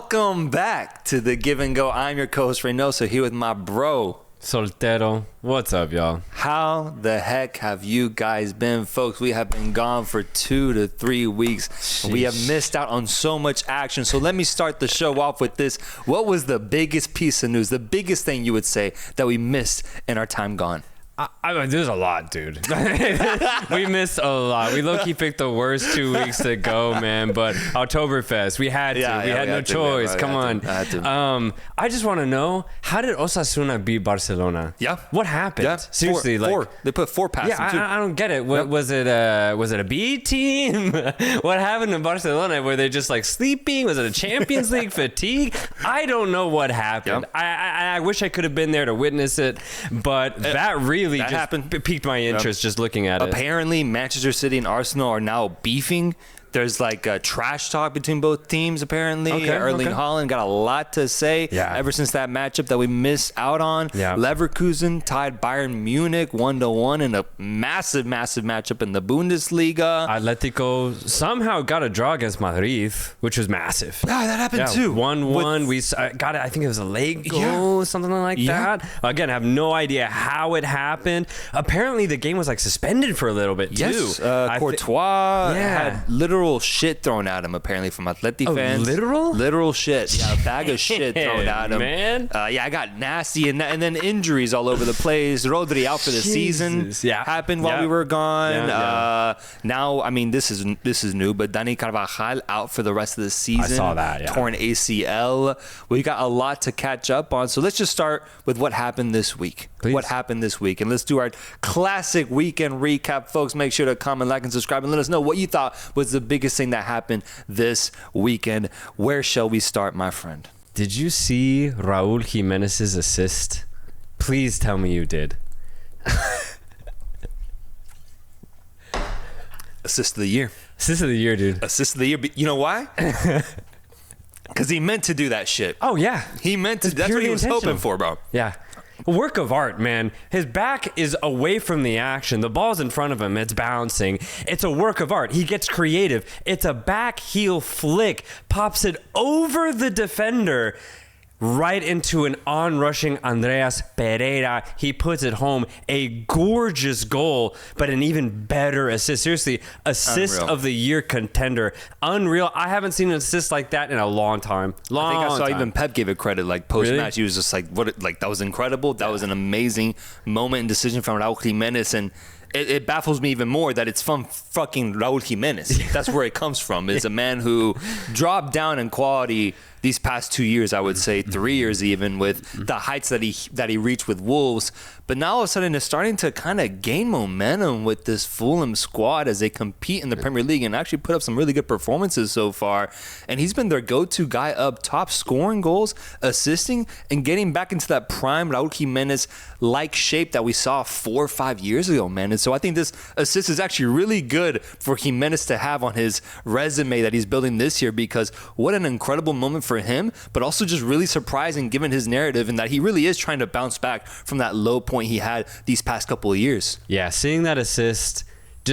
Welcome back to the Give and Go. I'm your co-host Reynoso here with my bro Soltero. What's up, y'all? How the heck have you guys been, folks? We have been gone for 2 to 3 weeks. Sheesh. We have missed out on so much action. So let me start the show off with this. What was the biggest piece of news, the biggest thing you would say that we missed in our time gone? I mean, there's a lot, dude. We missed a lot. We low-key picked the worst 2 weeks to go, man. But Oktoberfest, we had to. We had no choice. Come on. I just want to know, how did Osasuna beat Barcelona? Yeah. What happened? Yeah. Seriously, four. They put 4 past them, too. I don't get it. Was it a B team? What happened in Barcelona? Were they just like sleeping? Was it a Champions League fatigue? I don't know what happened. Yep. I wish I could have been there to witness it, but that really that just happened. Piqued my interest just looking at it. Apparently, Manchester City and Arsenal are now beefing. There's like a trash talk between both teams, apparently. Erling Haaland got a lot to say ever since that matchup that we missed out on. Yeah. Leverkusen tied Bayern Munich 1-1 in a massive matchup in the Bundesliga. Atletico somehow got a draw against Madrid, which was massive. Yeah, that happened too. 1-1. We got it. I think it was a late goal, something like that. Again, I have no idea how it happened. Apparently, the game was like suspended for a little bit too. Yes, Courtois had literal shit thrown at him, apparently, from Atleti fans. Literal shit. Yeah, a bag of shit thrown at him. Man. I got nasty, and then injuries all over the place. Rodri out for the season. Happened while we were gone. Now, I mean, this is new, but Dani Carvajal out for the rest of the season. I saw that. Yeah. Torn ACL. We got a lot to catch up on. So let's just start with what happened this week. Please. What happened this week, and let's do our classic weekend recap, folks. Make sure to comment, like, and subscribe, and let us know what you thought was the biggest thing that happened this weekend. Where shall we start, my friend? Did you see Raúl Jiménez's assist? Please tell me you did. Assist of the year. Assist of the year, dude. Assist of the year. You know why? Because he meant to do that shit. Oh, yeah. He meant to. That's what he was hoping for, bro. Yeah. A work of art, man. His back is away from the action. The ball's in front of him. It's bouncing. It's a work of art. He gets creative. It's a back heel flick. Pops it over the defender. Right into an on-rushing Andreas Pereira. He puts it home. A gorgeous goal, but an even better assist. Seriously, assist of the year contender. Unreal. I haven't seen an assist like that in a long time. I think I saw even Pep gave it credit, like post-match. He was just like, "What? Like that was incredible. That was an amazing moment and decision from Raúl Jiménez." And it baffles me even more that it's from fucking Raúl Jiménez. That's where it comes from. It's a man who dropped down in quality these past 2 years, I would say 3 years even, with the heights that he reached with Wolves. But now all of a sudden it's starting to kind of gain momentum with this Fulham squad as they compete in the Premier League and actually put up some really good performances so far. And he's been their go-to guy up top, scoring goals, assisting, and getting back into that prime Raúl Jiménez-like shape that we saw 4 or 5 years ago, man. And so I think this assist is actually really good for Jiménez to have on his resume that he's building this year, because what an incredible moment for him, but also just really surprising given his narrative and that he really is trying to bounce back from that low point he had these past couple of years. Yeah, seeing that assist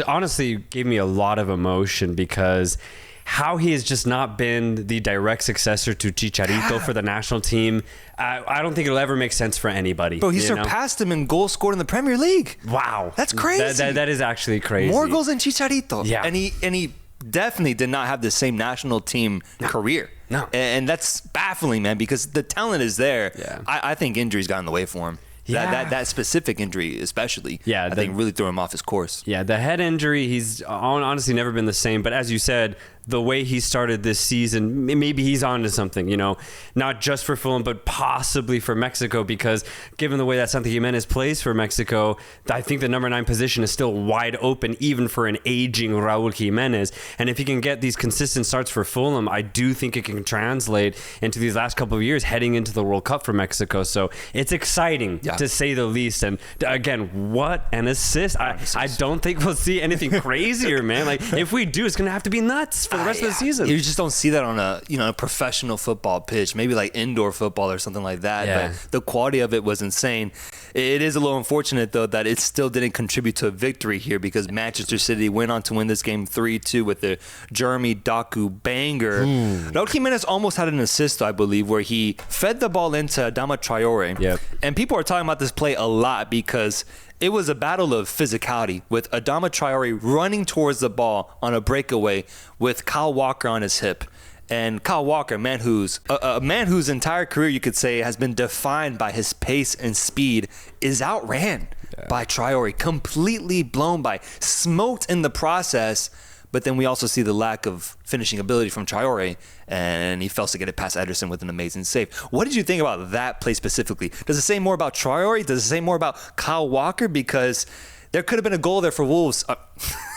honestly gave me a lot of emotion, because how he has just not been the direct successor to Chicharito for the national team, I don't think it'll ever make sense for anybody. Bro, he surpassed him in goals scored in the Premier League. Wow. That's crazy. That is actually crazy. More goals than Chicharito. Yeah. And he definitely did not have the same national team career. No. And that's baffling, man, because the talent is there. Yeah. I think injuries got in the way for him. Yeah. That specific injury especially, I think really threw him off his course. Yeah, the head injury, he's honestly never been the same. But as you said, the way he started this season, maybe he's on to something, you know, not just for Fulham, but possibly for Mexico, because given the way that Santi Jimenez plays for Mexico, I think the number 9 position is still wide open, even for an aging Raúl Jiménez. And if he can get these consistent starts for Fulham, I do think it can translate into these last couple of years heading into the World Cup for Mexico. So it's exciting to say the least. And again, what an assist. I don't think we'll see anything crazier, man. Like, if we do, it's going to have to be nuts for the rest of the season. You just don't see that on a professional football pitch, maybe like indoor football or something like that. But the quality of it was insane. It is a little unfortunate, though, that it still didn't contribute to a victory here because Manchester City went on to win this game 3-2 with the Jeremy Doku banger. Raul Jimenez almost had an assist, I believe, where he fed the ball into Adama Traore. Yep. And people are talking about this play a lot because it was a battle of physicality with Adama Traore running towards the ball on a breakaway with Kyle Walker on his hip. And Kyle Walker, a man whose entire career, you could say, has been defined by his pace and speed, is outran by Traore, completely blown by, smoked in the process. But then we also see the lack of finishing ability from Traore, and he fails to get it past Ederson with an amazing save. What did you think about that play specifically? Does it say more about Traore? Does it say more about Kyle Walker? Because there could have been a goal there for Wolves.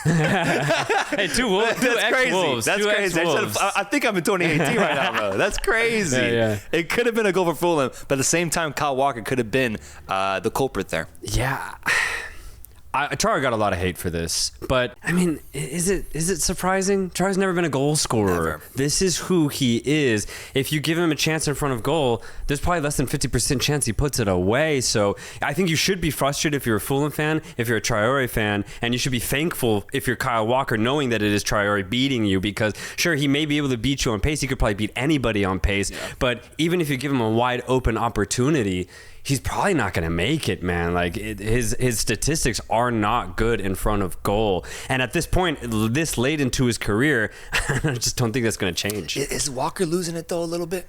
Hey, two That's crazy. Wolves. That's crazy. I think I'm in 2018 right now, bro. That's crazy. Yeah. It could have been a goal for Fulham, but at the same time, Kyle Walker could have been the culprit there. Yeah. Traore got a lot of hate for this, but I mean, is it surprising? Traore's never been a goal scorer. Never. This is who he is. If you give him a chance in front of goal, there's probably less than 50% chance he puts it away. So I think you should be frustrated if you're a Fulham fan, if you're a Traore fan, and you should be thankful if you're Kyle Walker, knowing that it is Traore beating you, because sure, he may be able to beat you on pace. He could probably beat anybody on pace, but even if you give him a wide open opportunity, he's probably not going to make it, man. Like his statistics are not good in front of goal. And at this point, this late into his career, I just don't think that's going to change. Is Walker losing it, though, a little bit?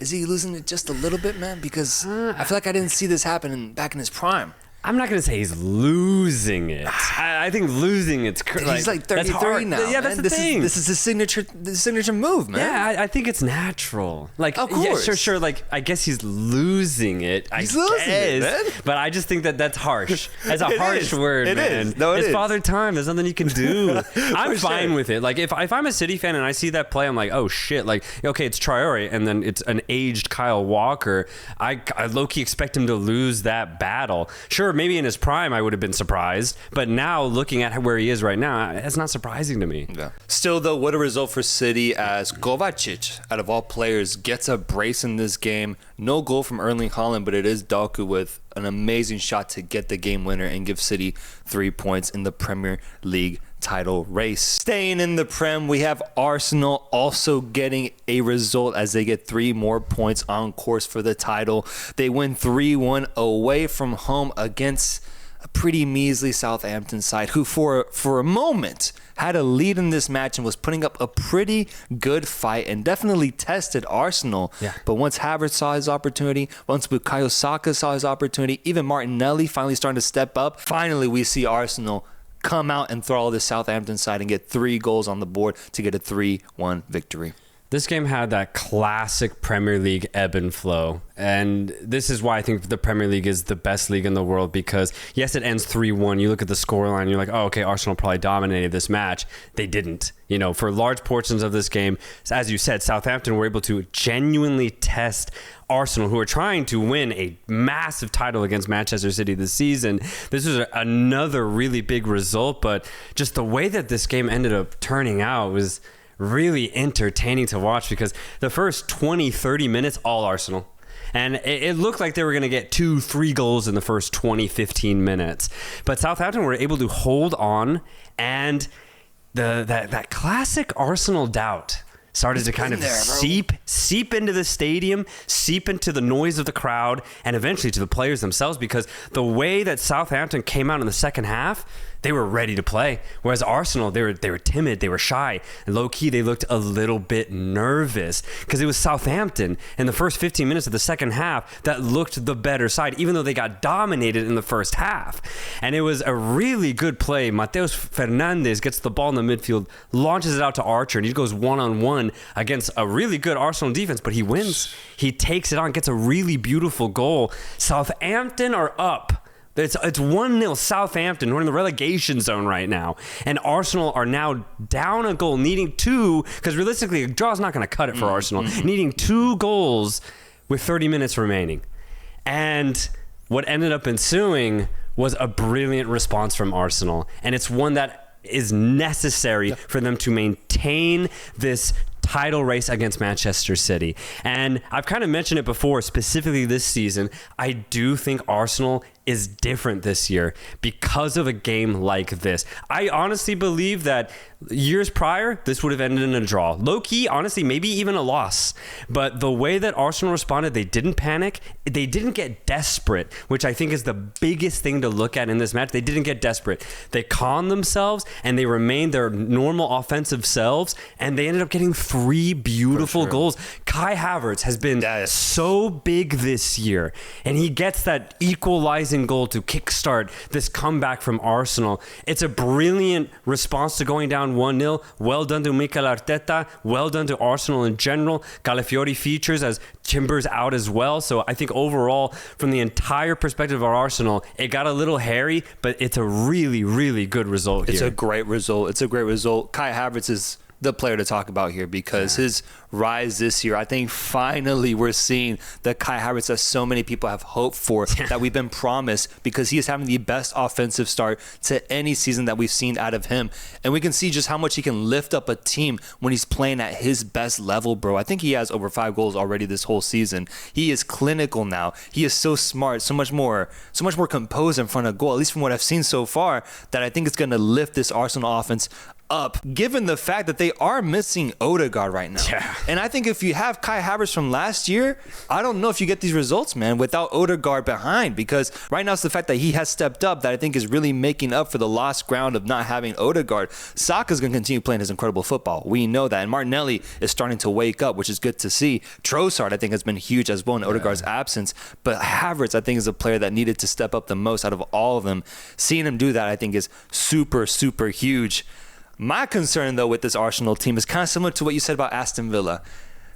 Is he losing it just a little bit, man? Because I feel like I didn't see this happen back in his prime. I'm not going to say he's losing it. I think losing it's he's like 33 now. Yeah, that's the thing. This is his signature move, man. Yeah, I think it's natural. Like, of course. Yeah, sure. Like, I guess he's losing it. He's losing it, man. But I just think that's harsh. That's a harsh word, it man. Is. No, it's is. Father Time. There's nothing you can do. I'm fine with it. Like, if I'm a City fan and I see that play, I'm like, oh shit. Like, okay, it's Traore, and then it's an aged Kyle Walker. I low-key expect him to lose that battle. Sure, maybe in his prime I would have been surprised, but now looking at where he is right now, it's not surprising to me. Yeah. Still, though, what a result for City as Kovacic, out of all players, gets a brace in this game. No goal from Erling Haaland, but it is Doku with an amazing shot to get the game winner and give City 3 points in the Premier League title race. Staying in the Prem, we have Arsenal also getting a result as they get 3 more points on course for the title. They win 3-1 away from home against a pretty measly Southampton side who for a moment had a lead in this match and was putting up a pretty good fight and definitely tested Arsenal. Yeah. But once Havertz saw his opportunity, once Bukayo Saka saw his opportunity, even Martinelli finally starting to step up, finally we see Arsenal come out and throttle the Southampton side and get 3 goals on the board to get a 3-1 victory. This game had that classic Premier League ebb and flow. And this is why I think the Premier League is the best league in the world, because yes, it ends 3-1. You look at the scoreline, you're like, oh, okay, Arsenal probably dominated this match. They didn't. You know, for large portions of this game, as you said, Southampton were able to genuinely test Arsenal, who are trying to win a massive title against Manchester City this season. This was another really big result, but just the way that this game ended up turning out was really entertaining to watch, because the first 20-30 minutes, all Arsenal. And it looked like they were going to get 2-3 goals in the first 20-15 minutes. But Southampton were able to hold on, and that classic Arsenal doubt started to kind of seep into the stadium, seep into the noise of the crowd, and eventually to the players themselves, because the way that Southampton came out in the second half, they were ready to play. Whereas Arsenal, they were timid, they were shy, and low-key they looked a little bit nervous, because it was Southampton in the first 15 minutes of the second half that looked the better side, even though they got dominated in the first half. And it was a really good play. Mateus Fernandes gets the ball in the midfield, launches it out to Archer, and he goes one-on-one against a really good Arsenal defense, but he wins. He takes it on, gets a really beautiful goal. Southampton are up. It's 1-0 Southampton. We're in the relegation zone right now. And Arsenal are now down a goal, needing 2, because realistically, a draw is not going to cut it for Arsenal. Needing 2 goals with 30 minutes remaining. And what ended up ensuing was a brilliant response from Arsenal. And it's one that is necessary for them to maintain this title race against Manchester City. And I've kind of mentioned it before, specifically this season. I do think Arsenal is different this year because of a game like this. I honestly believe that years prior, this would have ended in a draw. Low-key, honestly, maybe even a loss. But the way that Arsenal responded, they didn't panic. They didn't get desperate, which I think is the biggest thing to look at in this match. They didn't get desperate. They calmed themselves, and they remained their normal offensive selves, and they ended up getting 3 beautiful goals. Kai Havertz has been so big this year, and he gets that equalizing goal to kickstart this comeback from Arsenal. It's a brilliant response to going down 1-0. Well done to Mikel Arteta. Well done to Arsenal in general. Calafiori features as Timber's out as well. So I think overall, from the entire perspective of Arsenal, it got a little hairy, but it's a really, really good result here. It's a great result. Kai Havertz is the player to talk about here because his rise this year, I think finally we're seeing the Kai Havertz that so many people have hoped for, that we've been promised, because he is having the best offensive start to any season that we've seen out of him. And we can see just how much he can lift up a team when he's playing at his best level, bro. I think he has over 5 goals already this whole season. He is clinical now. He is so smart, so much more composed in front of goal, at least from what I've seen so far, that I think it's going to lift this Arsenal offense up, given the fact that they are missing Odegaard right now. Yeah. And I think if you have Kai Havertz from last year, I don't know if you get these results, man, without Odegaard behind, because right now it's the fact that he has stepped up that I think is really making up for the lost ground of not having Odegaard. Saka's going to continue playing his incredible football. We know that. And Martinelli is starting to wake up, which is good to see. Trossard, I think, has been huge as well in Odegaard's absence. But Havertz, I think, is a player that needed to step up the most out of all of them. Seeing him do that, I think, is super, super huge. My concern, though, with this Arsenal team is kind of similar to what you said about Aston Villa.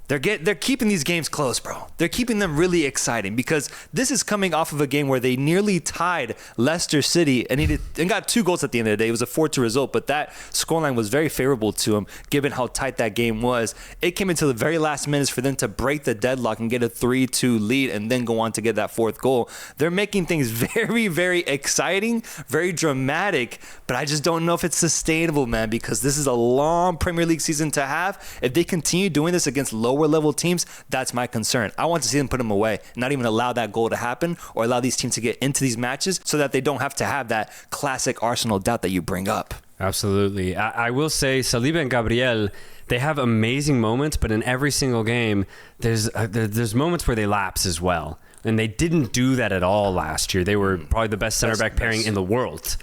They're keeping these games close, bro. They're keeping them really exciting because this is coming off of a game where they nearly tied Leicester City and got 2 goals at the end of the day. It was a 4-2 result, but that scoreline was very favorable to them given how tight that game was. It came into the very last minutes for them to break the deadlock and get a 3-2 lead and then go on to get that 4th goal. They're making things very, very exciting, very dramatic, but I just don't know if it's sustainable, man, because this is a long Premier League season to have. If they continue doing this against lower level teams, that's my concern. I want to see them put them away, not even allow that goal to happen or allow these teams to get into these matches so that they don't have to have that classic Arsenal doubt that you bring up. Absolutely. I will say Saliba and Gabriel, they have amazing moments, but in every single game, there's moments where they lapse as well. And they didn't do that at all last year. They were probably the best center back pairing in the world.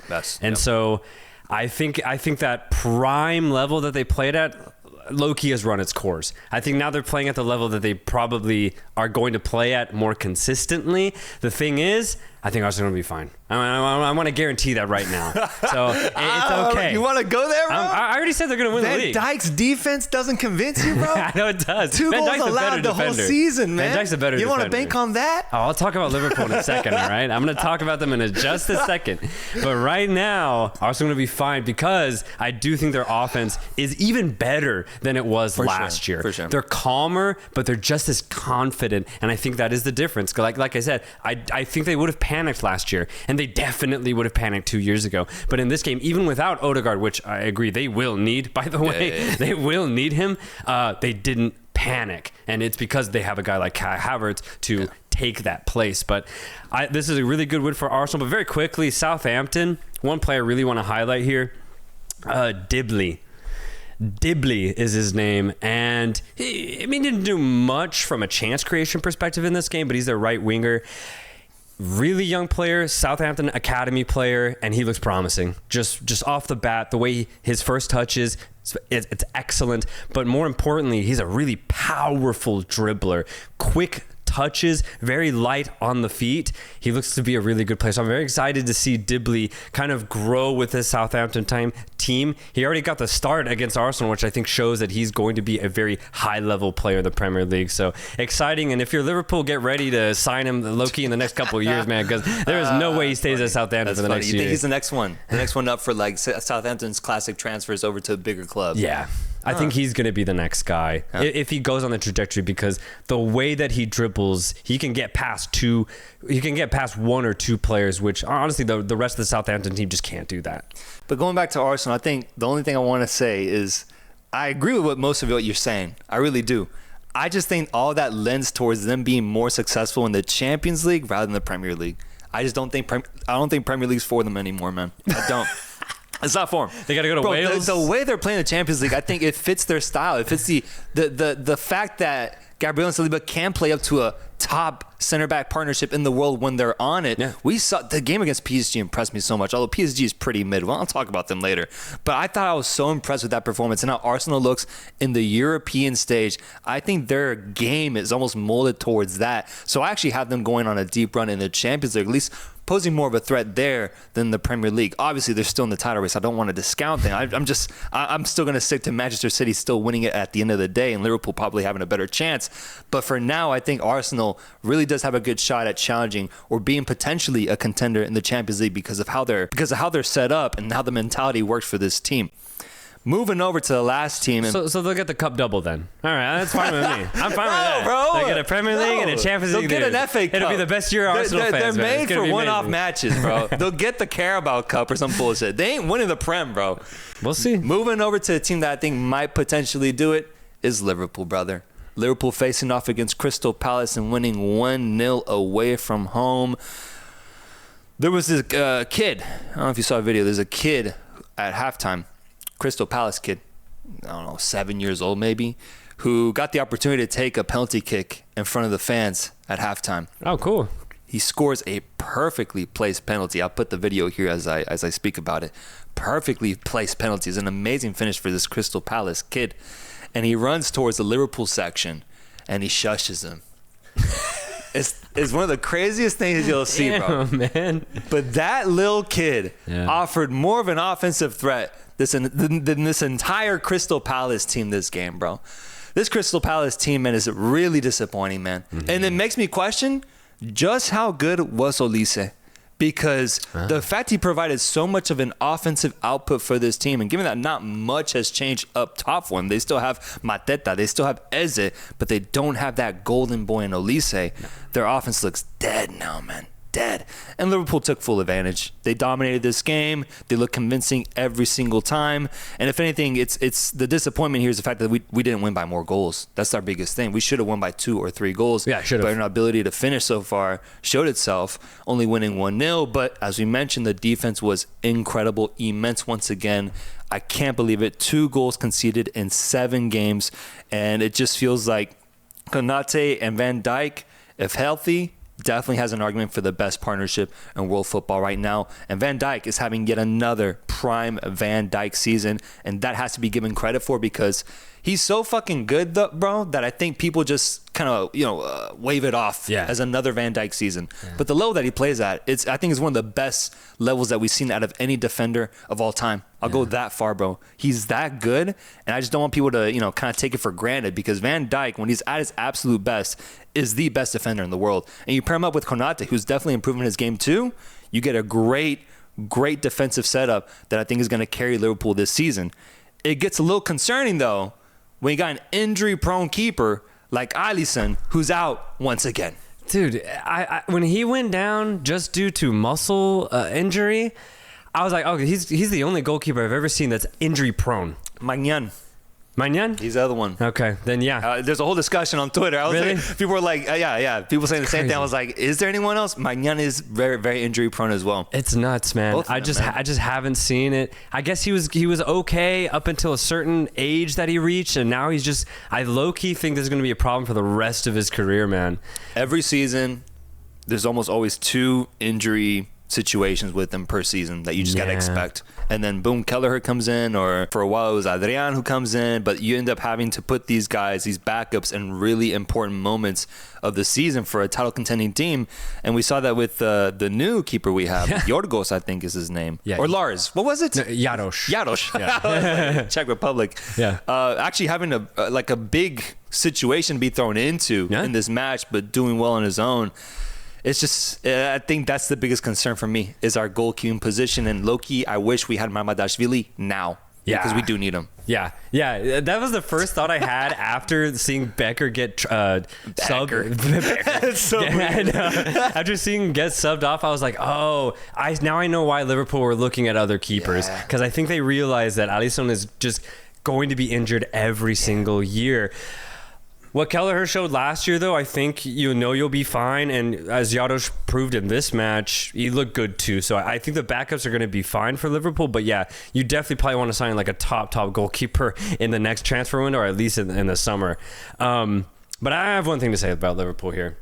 So I think that prime level that they played at, low-key has run its course. I think now they're playing at the level that they probably are going to play at more consistently. The thing is, I think Arsenal will be fine. I want to guarantee that right now. So it's okay. You want to go there, bro? I already said they're going to win the league. Van Dijk's defense doesn't convince you, bro? I know it does. 2 goals allowed the whole season, man. Van Dijk's a better defender. You want to bank on that? Oh, I'll talk about Liverpool in a second, all right? I'm going to talk about them in just a second. But right now, Arsenal going to be fine because I do think their offense is even better than it was last year. For sure. They're calmer, but they're just as confident, and I think that is the difference. Like I said, I think they would have panicked last year, and they definitely would have panicked 2 years ago. But in this game, even without Odegaard, which I agree they will need, by the way, they will need him, they didn't panic. And it's because they have a guy like Kai Havertz to take that place. But this is a really good win for Arsenal. But very quickly, Southampton, one player I really want to highlight here, Dibley. Dibley is his name, and he didn't do much from a chance creation perspective in this game, but he's their right winger. Really young player, Southampton academy player, and he looks promising. Just off the bat, the way his first touch is, it's excellent. But more importantly, he's a really powerful dribbler. Quick touches, very light on the feet. He looks to be a really good player. So I'm very excited to see Dibley kind of grow with this Southampton team. He already got the start against Arsenal, which I think shows that he's going to be a very high-level player in the Premier League. So exciting. And if you're Liverpool, get ready to sign him low-key in the next couple of years, man, because there is no way he stays at Southampton for the next year. You think he's the next one? The next one up for like Southampton's classic transfers over to a bigger club? Yeah. I think he's going to be the next guy if he goes on the trajectory, because the way that he dribbles, he can get past 1 or 2 players, which honestly the rest of the Southampton team just can't do that. But going back to Arsenal, I think the only thing I want to say is I agree with most of what you're saying. I really do. I just think all that lends towards them being more successful in the Champions League rather than the Premier League. I just don't think Premier League's for them anymore, man. I don't. It's not for them. They got to go to Wales. The way they're playing the Champions League, I think it fits their style. It fits the fact that Gabriel and Saliba can play up to a top center back partnership in the world when they're on it. Yeah. We saw the game against PSG impressed me so much. Although PSG is pretty mid. Well, I'll talk about them later. But I thought I was so impressed with that performance and how Arsenal looks in the European stage. I think their game is almost molded towards that. So I actually have them going on a deep run in the Champions League, at least posing more of a threat there than the Premier League. Obviously, they're still in the title race. I don't want to discount them. I'm still going to stick to Manchester City still winning it at the end of the day and Liverpool probably having a better chance. But for now, I think Arsenal really does have a good shot at challenging or being potentially a contender in the Champions League because of how they're set up and how the mentality works for this team. Moving over to the last team. So they'll get the cup double then. All right, that's fine with me. I'm fine with that. Bro, they get a Premier League and a Champions League. They'll get an FA Cup. It'll be the best year Arsenal fans. They're made for one-off matches, bro. They'll get the Carabao Cup or some bullshit. They ain't winning the Prem, bro. We'll see. Moving over to a team that I think might potentially do it is Liverpool, brother. Liverpool facing off against Crystal Palace and winning 1-0 away from home. There was this kid. I don't know if you saw a video. There's a kid at halftime, Crystal Palace kid, I don't know, 7 years old maybe, who got the opportunity to take a penalty kick in front of the fans at halftime. Oh, cool. He scores a perfectly placed penalty. I'll put the video here as I speak about it. Perfectly placed penalty. It's an amazing finish for this Crystal Palace kid. And he runs towards the Liverpool section and he shushes them. It's one of the craziest things you'll see, bro. Man. But that little kid offered more of an offensive threat than this entire Crystal Palace team this game, bro. This Crystal Palace team, man, is really disappointing, man. Mm-hmm. And it makes me question just how good was Olise. Because the fact he provided so much of an offensive output for this team, and given that not much has changed up top for him, they still have Mateta, they still have Eze, but they don't have that golden boy in Olise. No. Their offense looks dead now, man. Dead. And Liverpool took full advantage. They dominated this game. They look convincing every single time. And if anything, it's the disappointment here is the fact that we didn't win by more goals. That's our biggest thing. We should have won by 2 or 3 goals. Yeah, should have. But our ability to finish so far showed itself, only winning 1-0. But as we mentioned, the defense was incredible, immense once again. I can't believe it. 2 goals conceded in 7 games. And it just feels like Konate and Van Dijk, if healthy, definitely has an argument for the best partnership in world football right now. And Van Dijk is having yet another prime Van Dijk season. And that has to be given credit for because he's so fucking good, bro, that I think people just kind of, wave it off as another Van Dijk season. Yeah. But the level that he plays at, I think is one of the best levels that we've seen out of any defender of all time. I'll go that far, bro. He's that good, and I just don't want people to, kind of take it for granted because Van Dijk, when he's at his absolute best, is the best defender in the world. And you pair him up with Konate, who's definitely improving his game too, you get a great defensive setup that I think is going to carry Liverpool this season. It gets a little concerning, though, when you got an injury-prone keeper like Alisson, who's out once again. Dude, I when he went down just due to muscle injury, I was like, okay, he's the only goalkeeper I've ever seen that's injury-prone. Magnan. He's the other one. Okay, then there's a whole discussion on Twitter. Really? People were like, people saying the same thing. I was like, is there anyone else? Magnan is very, very injury prone as well. It's nuts, man. I just haven't seen it. I guess he was okay up until a certain age that he reached, and now I low key think there's going to be a problem for the rest of his career, man. Every season, there's almost always 2 injury situations with him per season that you just got to expect. And then boom, Kelleher comes in, or for a while it was Adrian who comes in, but you end up having to put these guys, these backups, in really important moments of the season for a title contending team. And we saw that with the new keeper we have, Yorgos, I think is his name. Yeah. Or Lars. What was it? No, Jaros. Yeah. Czech Republic. Yeah. Actually having a big situation to be thrown into in this match, but doing well on his own. It's just, I think that's the biggest concern for me is our goalkeeping position. And low-key, I wish we had Mamadashvili now. Yeah. Because we do need him. Yeah. Yeah. That was the first thought I had after seeing Becker get subbed. After seeing him get subbed off, I was like, now I know why Liverpool were looking at other keepers. Because I think they realized that Alisson is just going to be injured every single year. What Kelleher showed last year, though, I think you'll be fine. And as Jaros proved in this match, he looked good too. So I think the backups are going to be fine for Liverpool. But yeah, you definitely probably want to sign like a top goalkeeper in the next transfer window, or at least in the summer. But I have one thing to say about Liverpool here.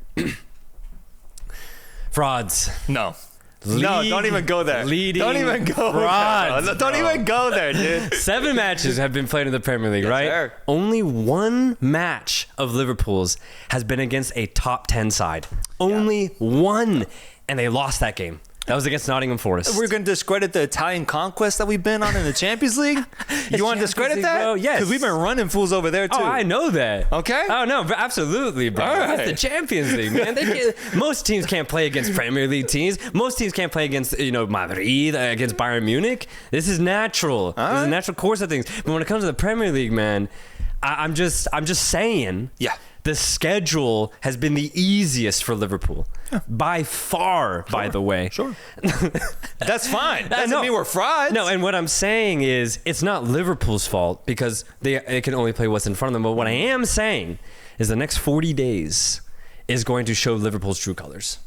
Frauds. No, don't even go there. Don't even go frauds, there. Don't even go there, dude. 7 matches have been played in the Premier League, right? Sir. Only 1 match of Liverpool's has been against a top 10 side. Only 1. And they lost that game. That was against Nottingham Forest. We're going to discredit the Italian conquest that we've been on in the Champions League? You want to discredit that? Bro, yes. Because we've been running fools over there, too. Oh, I know that. Okay? Oh, no, but absolutely, bro. All right. That's the Champions League, man. Most teams can't play against Premier League teams. Most teams can't play against, Madrid, against Bayern Munich. This is natural. This is a natural course of things. But when it comes to the Premier League, man, I'm just saying. Yeah. The schedule has been the easiest for Liverpool. Yeah. By far, by the way. Sure. That's fine. Doesn't mean we're frauds. No, and what I'm saying is it's not Liverpool's fault because they can only play what's in front of them. But what I am saying is the next 40 days is going to show Liverpool's true colors.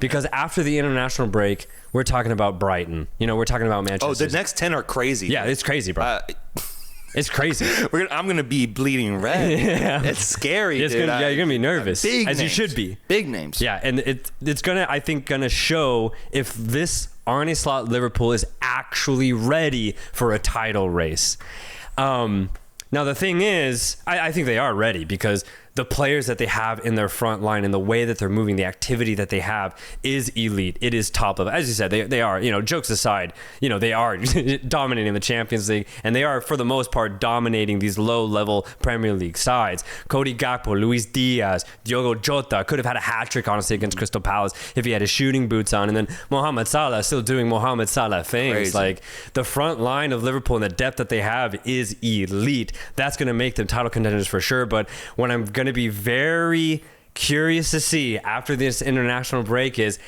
Because after the international break, we're talking about Brighton. We're talking about Manchester. Oh, the next 10 are crazy. Yeah, it's crazy, bro. It's crazy. I'm going to be bleeding red. Yeah. It's scary, dude. You're going to be nervous. Big names. You should be. Big names. Yeah, and it's going to show if this Arne Slot Liverpool is actually ready for a title race. Now, the thing is, I think they are ready because the players that they have in their front line and the way that they're moving, the activity that they have is elite. It is top level. As you said, they are, jokes aside, they are dominating the Champions League and they are, for the most part, dominating these low-level Premier League sides. Cody Gakpo, Luis Diaz, Diogo Jota could have had a hat-trick, honestly, against Crystal Palace if he had his shooting boots on. And then Mohamed Salah still doing Mohamed Salah things. Crazy. Like, the front line of Liverpool and the depth that they have is elite. That's going to make them title contenders for sure. But when I'm going to be very curious to see after this international break is,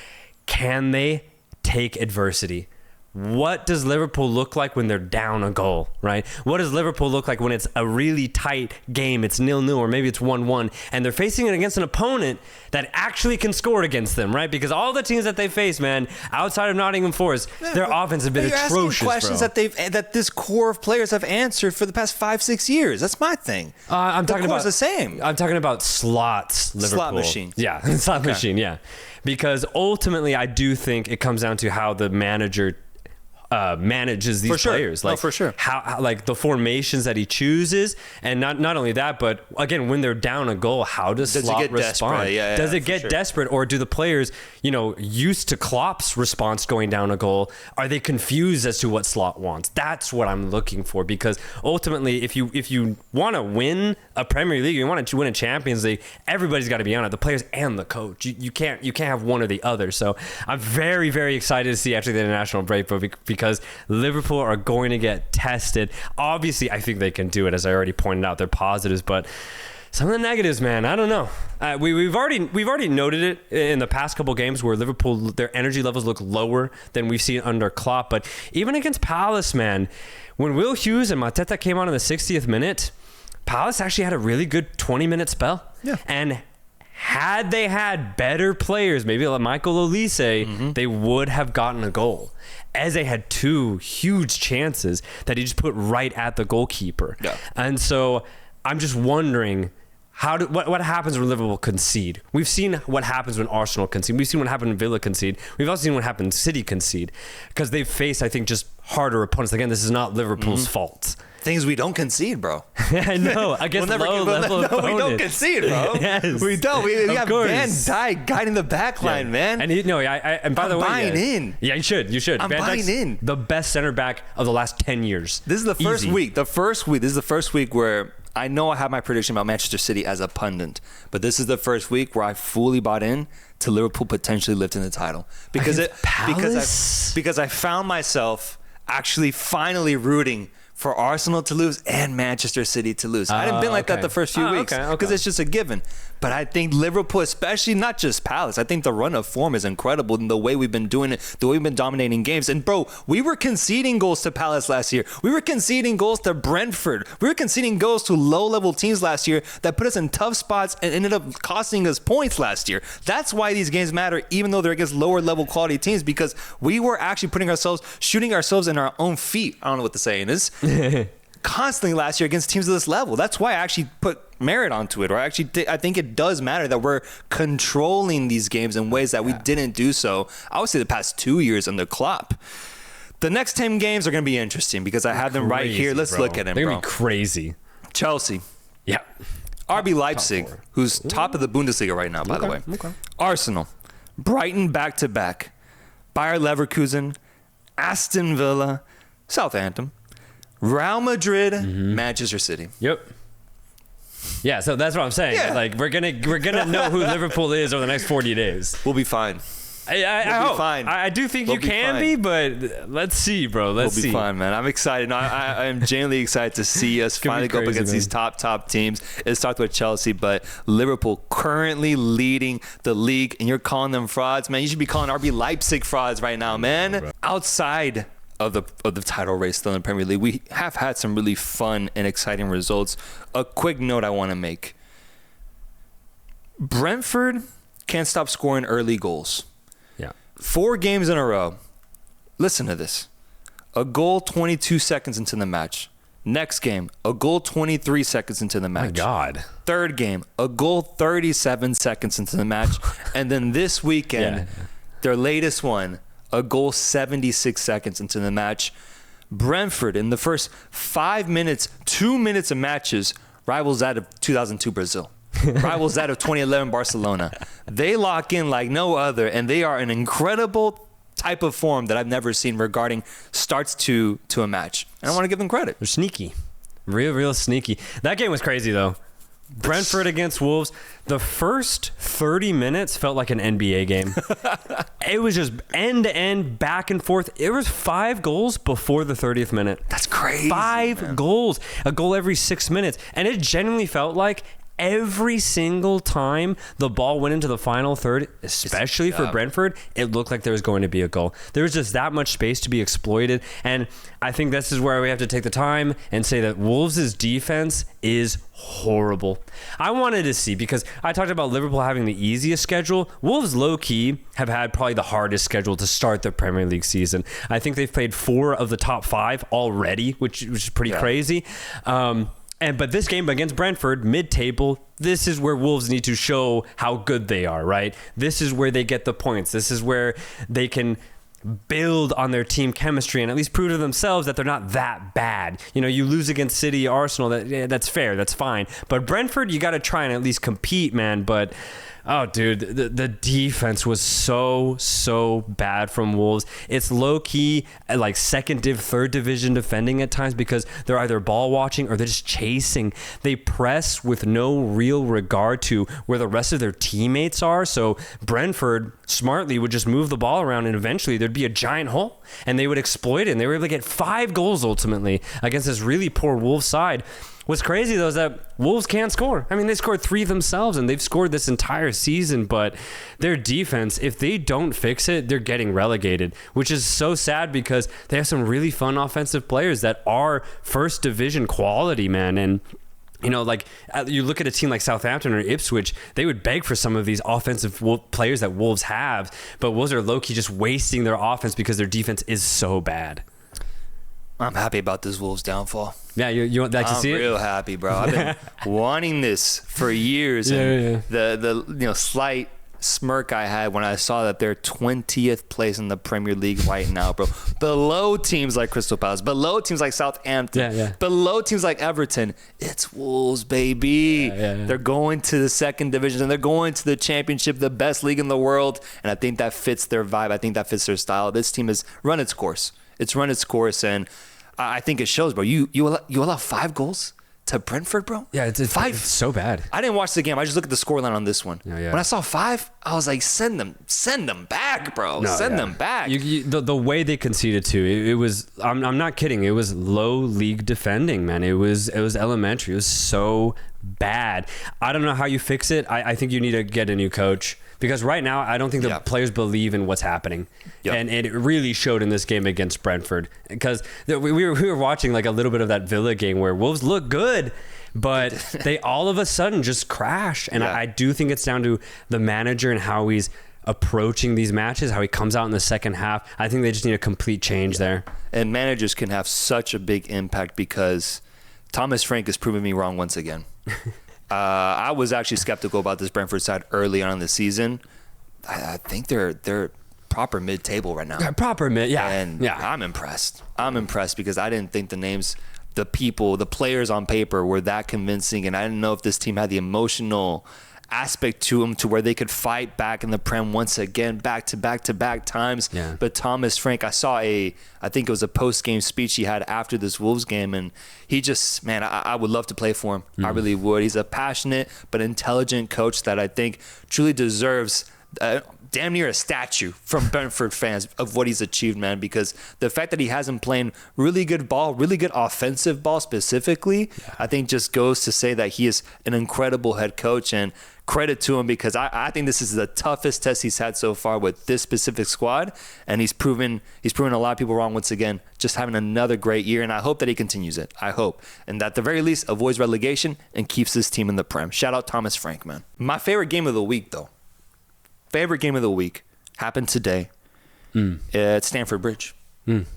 can they take adversity? What does Liverpool look like when they're down a goal, right? What does Liverpool look like when it's a really tight game? It's 0-0 or maybe it's 1-1 and they're facing it against an opponent that actually can score against them, right? Because all the teams that they face, man, outside of Nottingham Forest, their offense has been atrocious, questions bro. that this core of players have answered for the past 5-6 years. That's my thing. I'm talking about the same. I'm talking about slots, Liverpool. Slot machine. Yeah, slot machine, yeah. Because ultimately, I do think it comes down to how the manager manages these players, like for sure, how like the formations that he chooses, and not only that, but again, when they're down a goal, how does Slot respond? Does it get desperate, or do the players, used to Klopp's response going down a goal, are they confused as to what Slot wants? That's what I'm looking for, because ultimately, if you want to win a Premier League, you want to win a Champions League, everybody's got to be on it, the players and the coach. You can't have one or the other. So I'm very, very excited to see after the international break, but because Liverpool are going to get tested. Obviously, I think they can do it, as I already pointed out. They're positives, but some of the negatives, man, I don't know. We've already noted it in the past couple games where Liverpool, their energy levels look lower than we've seen under Klopp. But even against Palace, man, when Will Hughes and Mateta came on in the 60th minute, Palace actually had a really good 20-minute spell. Yeah. And had they had better players, maybe like Michael Olise, they would have gotten a goal. Eze had 2 huge chances that he just put right at the goalkeeper. Yeah. And so I'm just wondering, what happens when Liverpool concede? We've seen what happens when Arsenal concede. We've seen what happened when Villa concede. We've also seen what happened when City concede, because they've faced, I think, just harder opponents. Again, this is not Liverpool's fault. Things we don't concede, bro. I know. Against low-level opponents. We don't concede, bro. Yes. We don't. We have Van Dijk guiding the back line, man. And and by the way, buying in. Yeah, you should. I'm buying in. The best center back of the last 10 years. This is the first week. This is the first week where I know I have my prediction about Manchester City as a pundit, but this is the first week where I fully bought in to Liverpool potentially lifting the title. Because I found myself actually finally rooting for Arsenal to lose and Manchester City to lose. I didn't been like that the first few weeks because it's just a given. But I think Liverpool, especially, not just Palace, I think the run of form is incredible in the way we've been doing it, the way we've been dominating games. And, bro, we were conceding goals to Palace last year. We were conceding goals to Brentford. We were conceding goals to low-level teams last year that put us in tough spots and ended up costing us points last year. That's why these games matter, even though they're against lower-level quality teams, because we were actually shooting ourselves in our own feet. I don't know what the saying is. Constantly last year against teams of this level. That's why I actually put merit onto it, or I think it does matter that we're controlling these games in ways that we didn't do so, I would say, the past 2 years under Klopp. The next 10 games are going to be interesting because I have them right here. Let's look at them, They're going to be crazy. Chelsea. Yeah. RB Leipzig, who's top of the Bundesliga right now, by the way. Okay. Arsenal. Brighton back-to-back. Bayer Leverkusen. Aston Villa. Southampton. Real Madrid, Manchester City. Yep. Yeah, so that's what I'm saying. Yeah. Like we're gonna know who Liverpool is over the next 40 days. We'll be fine. I hope. Fine. I do think you can be, but let's see, bro. We'll be fine, man. I'm excited. No, I am genuinely excited to see us finally go up against these top teams. It starts with Chelsea, but Liverpool currently leading the league, and you're calling them frauds, man. You should be calling RB Leipzig frauds right now, man. Outside of the title race still in the Premier League, we have had some really fun and exciting results. A quick note I want to make. Brentford can't stop scoring early goals. Yeah. 4 games in a row. Listen to this. A goal 22 seconds into the match. Next game, a goal 23 seconds into the match. My God. Third game, a goal 37 seconds into the match. And then this weekend, their latest one, a goal 76 seconds into the match. Brentford, in the first 5 minutes, 2 minutes of matches, rivals that of 2002 Brazil. Rivals that of 2011 Barcelona. They lock in like no other, and they are an incredible type of form that I've never seen regarding starts to a match. And I want to give them credit. They're sneaky. Real sneaky. That game was crazy, though. Brentford against Wolves. The first 30 minutes felt like an NBA game. It was just end to end, back and forth. It was 5 goals before the 30th minute. That's crazy. 5 goals. A goal every 6 minutes. And it genuinely felt like every single time the ball went into the final third, especially for Brentford, it looked like there was going to be a goal. There was just that much space to be exploited. And I think this is where we have to take the time and say that Wolves' defense is horrible. I wanted to see, because I talked about Liverpool having the easiest schedule. Wolves, low-key, have had probably the hardest schedule to start the Premier League season. I think they've played 4 of the top 5 already, which is pretty crazy. But this game against Brentford, mid-table, this is where Wolves need to show how good they are, right? This is where they get the points. This is where they can build on their team chemistry and at least prove to themselves that they're not that bad. You know, you lose against City, Arsenal, that's fair, that's fine. But Brentford, you got to try and at least compete, man. But oh, dude, the defense was so bad from Wolves. It's low-key like third division defending at times because they're either ball watching or they're just chasing. They press with no real regard to where the rest of their teammates are. So Brentford smartly would just move the ball around, and eventually there'd be a giant hole and they would exploit it. And they were able to get 5 goals ultimately against this really poor Wolves side. What's crazy, though, is that Wolves can't score. I mean, they scored 3 themselves, and they've scored this entire season, but their defense, if they don't fix it, they're getting relegated, which is so sad because they have some really fun offensive players that are first division quality, man. And you know, like you look at a team like Southampton or Ipswich, they would beg for some of these offensive players that Wolves have, but Wolves are low-key just wasting their offense because their defense is so bad. I'm happy about this Wolves downfall. Yeah, you want that to see it? I'm real happy, bro. I've been wanting this for years. And the slight smirk I had when I saw that they're 20th place in the Premier League right now, bro. Below teams like Crystal Palace, below teams like Southampton, below teams like Everton. It's Wolves, baby. They're going to the second division and they're going to the championship, the best league in the world. And I think that fits their vibe. I think that fits their style. This team has run its course. It's run its course, and I think it shows, bro. You allow 5 goals to Brentford, bro? Yeah, it's 5. It's so bad. I didn't watch the game. I just looked at the scoreline on this one. When I saw 5, I was like, send them back, bro. Send them back. The way they conceded to it was, I'm not kidding. It was low league defending, man. It was elementary. It was so bad. I don't know how you fix it. I think you need to get a new coach. Because right now, I don't think the players believe in what's happening. Yep. And it really showed in this game against Brentford. Because we were watching like a little bit of that Villa game where Wolves look good, but they all of a sudden just crash. And I do think it's down to the manager and how he's approaching these matches, how he comes out in the second half. I think they just need a complete change there. And managers can have such a big impact because Thomas Frank has proven me wrong once again. I was actually skeptical about this Brentford side early on in the season. I think they're proper mid-table right now. Yeah, proper mid, yeah. And I'm impressed. I'm impressed because I didn't think the names, the people, the players on paper were that convincing, and I didn't know if this team had the emotional aspect to them to where they could fight back in the Prem once again, back to back times. Yeah. But Thomas Frank, I saw I think it was a post-game speech he had after this Wolves game, and he just, man, I would love to play for him. I really would. He's a passionate but intelligent coach that I think truly deserves damn near a statue from Brentford fans of what he's achieved, man, because the fact that he hasn't played really good ball, really good offensive ball specifically, I think just goes to say that he is an incredible head coach, and credit to him because I think this is the toughest test he's had so far with this specific squad, and he's proven a lot of people wrong once again, just having another great year, and I hope that he continues it. I hope. And at the very least avoids relegation and keeps this team in the Prem. Shout out Thomas Frank, man. My favorite game of the week, though. Favorite game of the week happened today at Stamford Bridge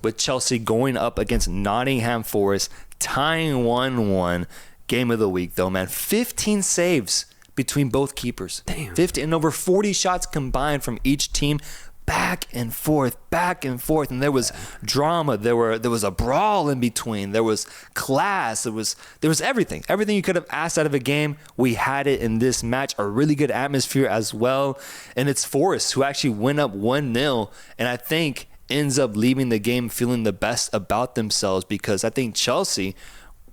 with Chelsea going up against Nottingham Forest, tying 1-1. Game of the week, though, man. 15 saves between both keepers. Damn. 50 and over 40 shots combined from each team. Back and forth, and there was drama. There was a brawl in between. There was class. There was everything you could have asked out of a game. We had it in this match. A really good atmosphere as well. And it's Forest who actually went up 1-0, and I think ends up leaving the game feeling the best about themselves, because I think Chelsea,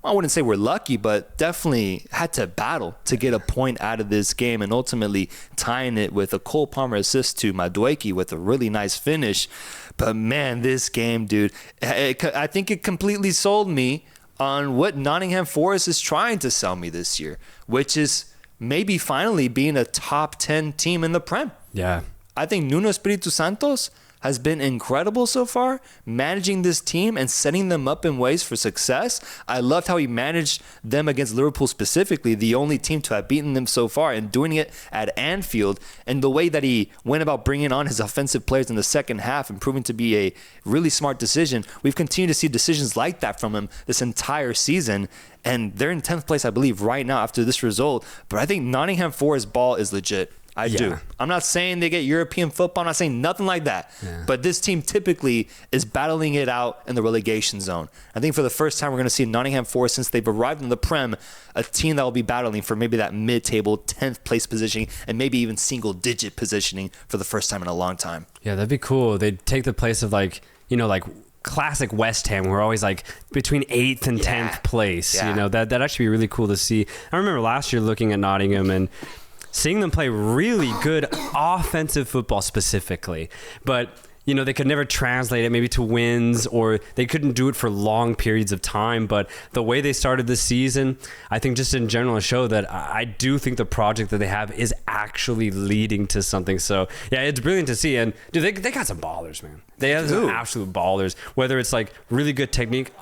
I wouldn't say we're lucky, but definitely had to battle to get a point out of this game, and ultimately tying it with a Cole Palmer assist to Madueke with a really nice finish. But man, this game, dude, I think it completely sold me on what Nottingham Forest is trying to sell me this year, which is maybe finally being a top 10 team in the Prem. Yeah. I think Nuno Espiritu Santos has been incredible so far, managing this team and setting them up in ways for success. I loved how he managed them against Liverpool specifically, the only team to have beaten them so far, and doing it at Anfield, and the way that he went about bringing on his offensive players in the second half and proving to be a really smart decision. We've continued to see decisions like that from him this entire season, and they're in 10th place, I believe, right now after this result. But I think Nottingham Forest ball is legit. I do. I'm not saying they get European football. I'm not saying nothing like that. Yeah. But this team typically is battling it out in the relegation zone. I think for the first time we're going to see Nottingham Forest, since they've arrived in the Prem, a team that will be battling for maybe that mid-table 10th place positioning and maybe even single-digit positioning for the first time in a long time. Yeah, that'd be cool. They'd take the place of like classic West Ham. We're always like between 8th and 10th place. Yeah. That'd actually be really cool to see. I remember last year looking at Nottingham and seeing them play really good offensive football specifically, but they could never translate it maybe to wins, or they couldn't do it for long periods of time. But the way they started this season, I think just in general show that I do think the project that they have is actually leading to something. So yeah, it's brilliant to see. And dude, they got some ballers, man. They have some absolute ballers, whether it's like really good technique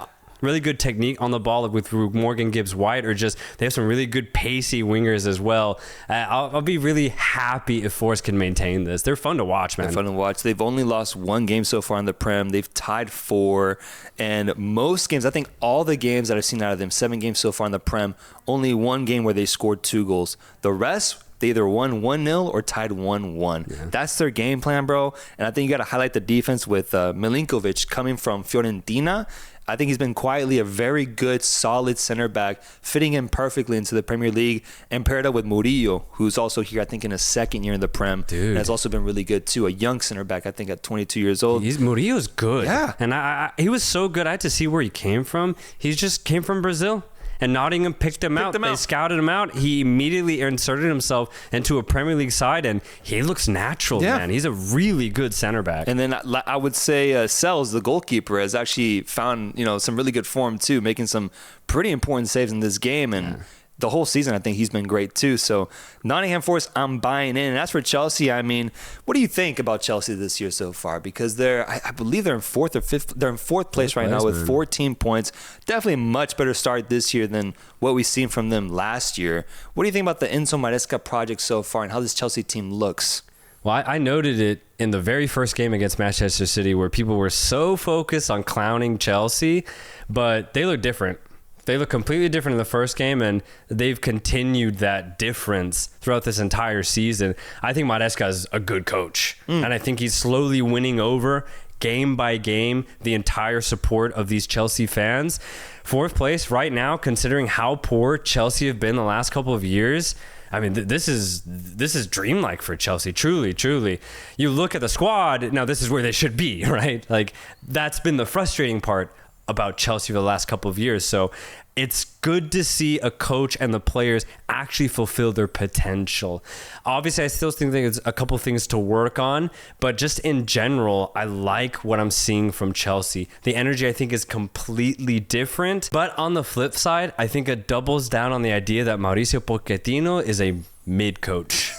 on the ball with Morgan Gibbs-White, or just they have some really good pacey wingers as well. I'll be really happy if Forest can maintain this. They're fun to watch, man. They're fun to watch. They've only lost one game so far in the Prem. They've tied 4, and most games, I think all the games that I've seen out of them, 7 games so far in the Prem, only one game where they scored 2 goals. The rest, they either won 1-0 or tied 1-1. Yeah. That's their game plan, bro. And I think you got to highlight the defense with Milinkovic coming from Fiorentina. I think he's been quietly a very good, solid center back, fitting in perfectly into the Premier League, and paired up with Murillo, who's also here, I think, in his second year in the Prem. Dude. And has also been really good, too. A young center back, I think, at 22 years old. Murillo's good. Yeah. And he was so good. I had to see where he came from. He just came from Brazil. and Nottingham picked him out. They scouted him out. He immediately inserted himself into a Premier League side, and he looks natural, man. He's a really good center back. And then I would say Sells, the goalkeeper, has actually found some really good form too, making some pretty important saves in this game. And the whole season, I think he's been great too. So Nottingham Forest, I'm buying in. And as for Chelsea, I mean, what do you think about Chelsea this year so far? Because I believe they're in fourth or fifth. They're in fourth place right now with 14 points. Definitely a much better start this year than what we've seen from them last year. What do you think about the Enzo Maresca project so far and how this Chelsea team looks? Well, I noted it in the very first game against Manchester City where people were so focused on clowning Chelsea, but they look different. They look completely different in the first game, and they've continued that difference throughout this entire season. I think Maresca is a good coach, and I think he's slowly winning over game by game the entire support of these Chelsea fans. Fourth place right now, considering how poor Chelsea have been the last couple of years. I mean, this is dreamlike for Chelsea. Truly, truly. You look at the squad, now this is where they should be, right? Like, that's been the frustrating part about Chelsea for the last couple of years. So it's good to see a coach and the players actually fulfill their potential. Obviously, I still think there's a couple things to work on, but just in general, I like what I'm seeing from Chelsea. The energy, I think, is completely different. But on the flip side, I think it doubles down on the idea that Mauricio Pochettino is a mid coach.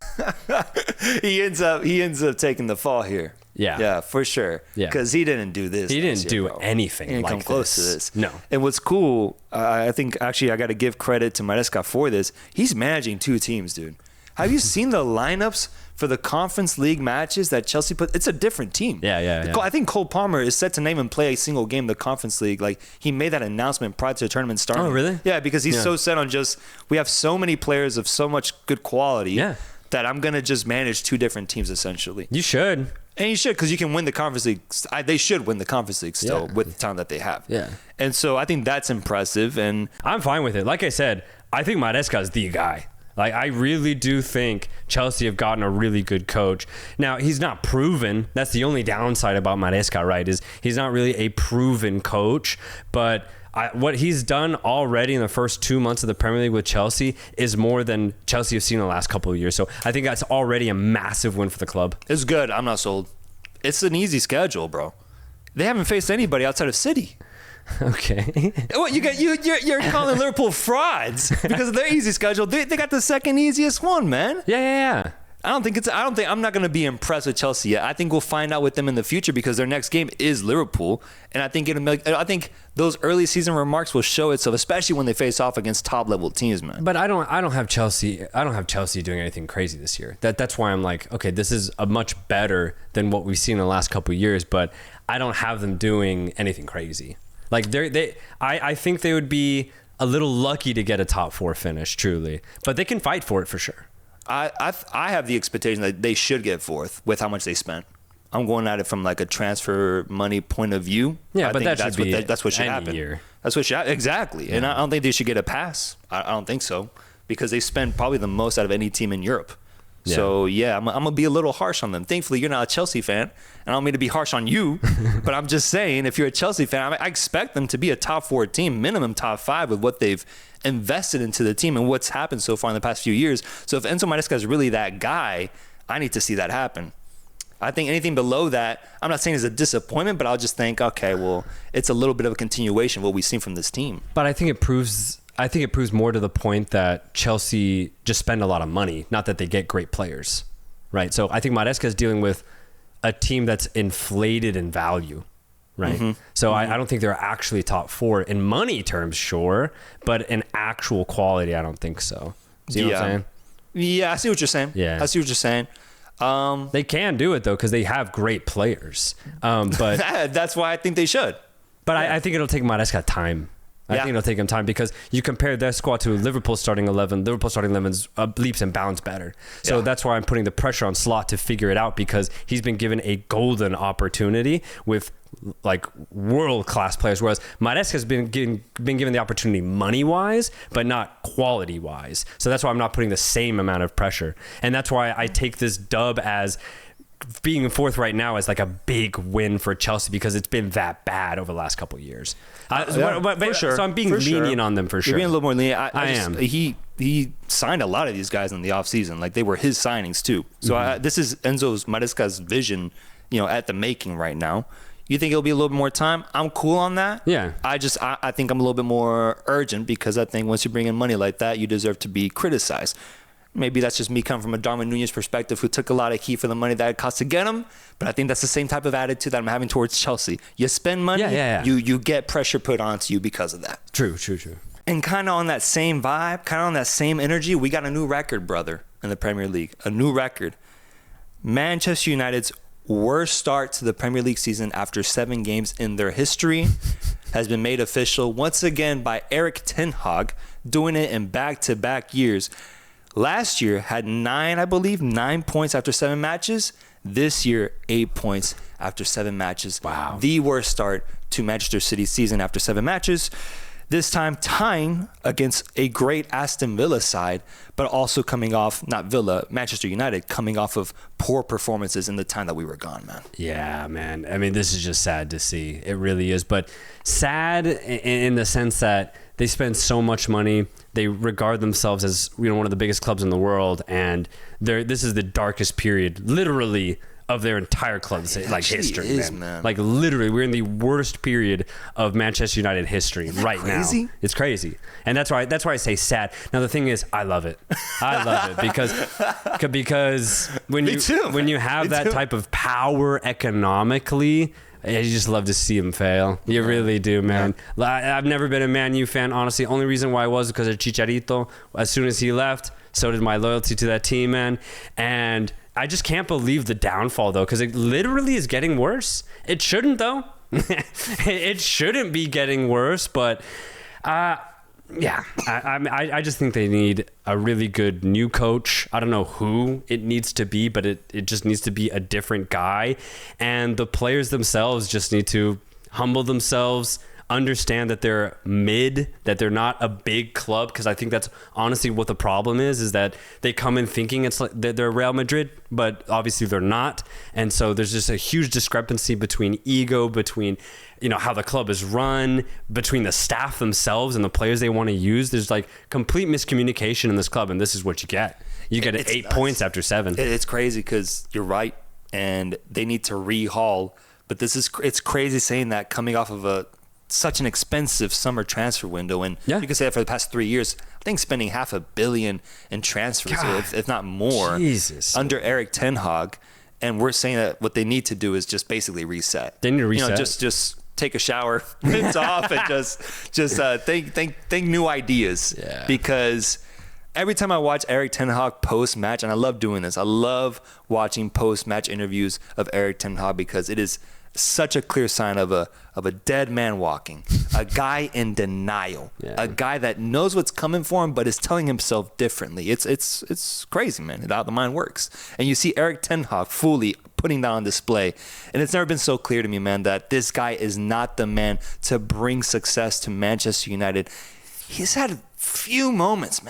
He ends up taking the fall here. Yeah, for sure. Yeah, because he didn't do this. He didn't do anything. He didn't like come close to this. No. And what's cool, I think actually I got to give credit to Maresca for this. He's managing two teams, dude. Have you seen the lineups for the Conference League matches that Chelsea put? It's a different team. Yeah. I think Cole Palmer is set to not even play a single game in the Conference League. Like, he made that announcement prior to the tournament starting. Oh, really? Yeah, because he's so set on we have so many players of so much good quality that I'm going to just manage two different teams essentially. You should. And you should, because you can win the Conference League. They should win the Conference League still with the talent that they have. Yeah. And so I think that's impressive. And I'm fine with it. Like I said, I think Maresca is the guy. Like, I really do think Chelsea have gotten a really good coach. Now, he's not proven. That's the only downside about Maresca, right? Is he's not really a proven coach. But what he's done already in the first 2 months of the Premier League with Chelsea is more than Chelsea have seen in the last couple of years. So I think that's already a massive win for the club. It's good. I'm not sold. It's an easy schedule, bro. They haven't faced anybody outside of City. Okay. What you're calling Liverpool frauds because of their easy schedule? They got the second easiest one, man. Yeah. I'm not going to be impressed with Chelsea yet. I think we'll find out with them in the future because their next game is Liverpool, and I think those early season remarks will show itself, especially when they face off against top level teams, man. But I don't have Chelsea doing anything crazy this year. That's why I'm like, okay, this is a much better than what we've seen in the last couple of years, but I don't have them doing anything crazy. Like I think they would be a little lucky to get a top 4 finish, truly, but they can fight for it for sure. I have the expectation that they should get fourth with how much they spent. I'm going at it from like a transfer money point of view. Yeah, but that's what should happen. Year. That's what should happen. Exactly. Yeah. And I don't think they should get a pass. I don't think so, because they spend probably the most out of any team in Europe. Yeah. So, I'm going to be a little harsh on them. Thankfully, you're not a Chelsea fan, and I don't mean to be harsh on you, but I'm just saying, if you're a Chelsea fan, I expect them to be a top 4 team, minimum top 5 with what they've invested into the team and what's happened so far in the past few years. So if Enzo Maresca is really that guy, I need to see that happen. I think anything below that, I'm not saying is a disappointment, but I'll just think, okay, well, it's a little bit of a continuation of what we've seen from this team. But I think it proves more to the point that Chelsea just spend a lot of money, not that they get great players, right? So I think Maresca is dealing with a team that's inflated in value, right? Mm-hmm. So I don't think they're actually top 4 in money terms, sure, but in actual quality, I don't think so. See what I'm saying? Yeah, I see what you're saying. Yeah. I see what you're saying. They can do it, though, because they have great players. But that's why I think they should. But I think it'll take Maresca time. I think it'll take him time, because you compare their squad to Liverpool's starting 11. Liverpool's starting 11's leaps and bounds better. So that's why I'm putting the pressure on Slot to figure it out, because he's been given a golden opportunity with like world-class players, whereas Maresca has been given the opportunity money-wise, but not quality-wise. So that's why I'm not putting the same amount of pressure. And that's why I take this dub as being fourth right now is like a big win for Chelsea because it's been that bad over the last couple of years. For sure. So I'm being lenient on them for sure. You're being a little more lenient. I am. He signed a lot of these guys in the offseason. Like, they were his signings too. So this is Enzo Maresca's vision, at the making right now. You think it'll be a little bit more time? I'm cool on that. Yeah. I think I'm a little bit more urgent because I think once you bring in money like that, you deserve to be criticized. Maybe that's just me coming from a Darwin Nunez perspective who took a lot of heat for the money that it cost to get him. But I think that's the same type of attitude that I'm having towards Chelsea. You spend money, you get pressure put onto you because of that. True. And kind of on that same vibe, kind of on that same energy, we got a new record, brother, in the Premier League. A new record. Manchester United's worst start to the Premier League season after 7 games in their history has been made official once again by Erik ten Hag, doing it in back-to-back years. Last year had 9 points after 7 matches. This year, 8 points after 7 matches. Wow. The worst start to Manchester City's season after 7 matches. This time tying against a great Aston Villa side, but also coming off, not Villa, Manchester United, coming off of poor performances in the time that we were gone, man. Yeah, man. I mean, this is just sad to see. It really is. But sad in the sense that they spend so much money. They regard themselves as one of the biggest clubs in the world, and this is the darkest period, literally, of their entire club's history. Man. Like, literally, we're in the worst period of Manchester United history right now. It's crazy, and that's why I say sad. Now the thing is, I love it. because when you have that type of power economically, you just love to see him fail. You really do, man. Yeah. I've never been a Man U fan, honestly. Only reason why was because of Chicharito. As soon as he left, so did my loyalty to that team, man. And I just can't believe the downfall, though, because it literally is getting worse. It shouldn't, though. It shouldn't be getting worse, but yeah, I just think they need a really good new coach. I don't know who it needs to be, but it just needs to be a different guy. And the players themselves just need to humble themselves, understand that they're mid, that they're not a big club, because I think that's honestly what the problem is that they come in thinking it's like they're Real Madrid, but obviously they're not. And so there's just a huge discrepancy between ego, between how the club is run, between the staff themselves and the players they want to use. There's like complete miscommunication in this club, and this is what you get. You get 8 points after 7. It's crazy because you're right, and they need to rehaul. But it's crazy saying that coming off of such an expensive summer transfer window, and you can say that for the past 3 years, I think spending $500 million in transfers, if not more, under Erik ten Hag, and we're saying that what they need to do is just basically reset. They need to reset. Just take a shower, rinse off, and just think new ideas. Yeah. Because every time I watch Erik ten Hag post-match, and I love doing this, I love watching post-match interviews of Erik ten Hag because it is such a clear sign of a dead man walking, a guy in denial, a guy that knows what's coming for him but is telling himself differently. It's crazy, man, how the mind works. And you see Erik ten Hag fully putting that on display, and it's never been so clear to me, man, that this guy is not the man to bring success to Manchester United. He's had few moments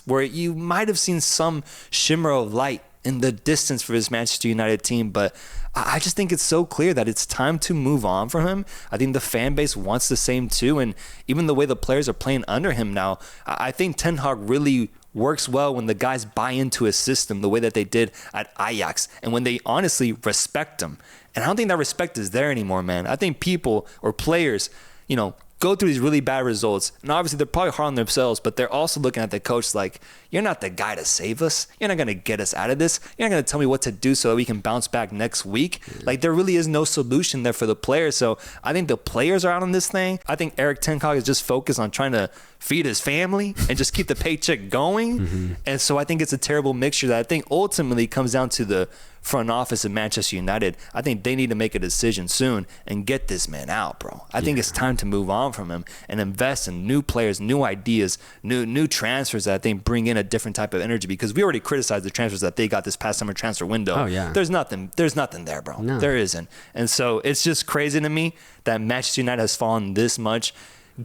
where you might have seen some shimmer of light in the distance for his Manchester United team, but I just think it's so clear that it's time to move on from him. I think the fan base wants the same too, and even the way the players are playing under him now, I think Ten Hag really works well when the guys buy into his system the way that they did at Ajax, and when they honestly respect him. And I don't think that respect is there anymore, man. I think people or players, go through these really bad results, and obviously they're probably hard on themselves, but they're also looking at the coach like, you're not the guy to save us. You're not going to get us out of this. You're not going to tell me what to do so that we can bounce back next week. Like, there really is no solution there for the players. So I think the players are out on this thing. I think Erik ten Hag is just focused on trying to feed his family and just keep the paycheck going. And so I think it's a terrible mixture that I think ultimately comes down to the front office of Manchester United. I think they need to make a decision soon and get this man out, bro. I think it's time to move on from him and invest in new players, new ideas, new transfers that I think bring in a different type of energy, because we already criticized the transfers that they got this past summer transfer window. Oh, yeah. There's nothing there, bro. No. There isn't. And so it's just crazy to me that Manchester United has fallen this much,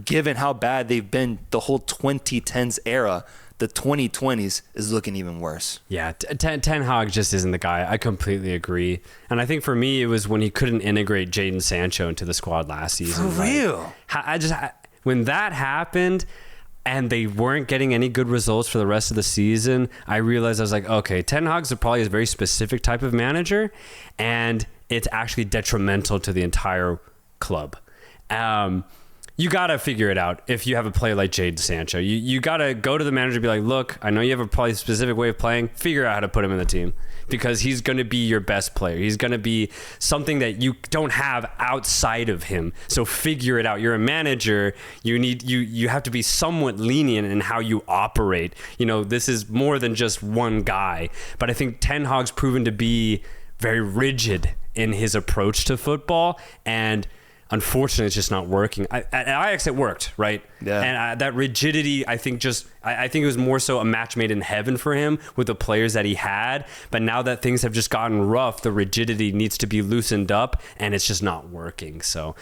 given how bad they've been the whole 2010s era. the 2020s is looking even worse. Yeah, Ten Hag just isn't the guy. I completely agree. And I think for me, it was when he couldn't integrate Jadon Sancho into the squad last season. For real? When that happened and they weren't getting any good results for the rest of the season, I realized I was like, okay, Ten Hag's probably a very specific type of manager, and it's actually detrimental to the entire club. You got to figure it out if you have a player like Jadon Sancho. You got to go to the manager and be like, look, I know you have a probably specific way of playing. Figure out how to put him in the team because he's going to be your best player. He's going to be something that you don't have outside of him. So figure it out. You're a manager. You have to be somewhat lenient in how you operate. This is more than just one guy. But I think Ten Hag's proven to be very rigid in his approach to football, and unfortunately, it's just not working. At Ajax, it worked, right? Yeah. And that rigidity, I think it was more so a match made in heaven for him with the players that he had. But now that things have just gotten rough, the rigidity needs to be loosened up, and it's just not working. So,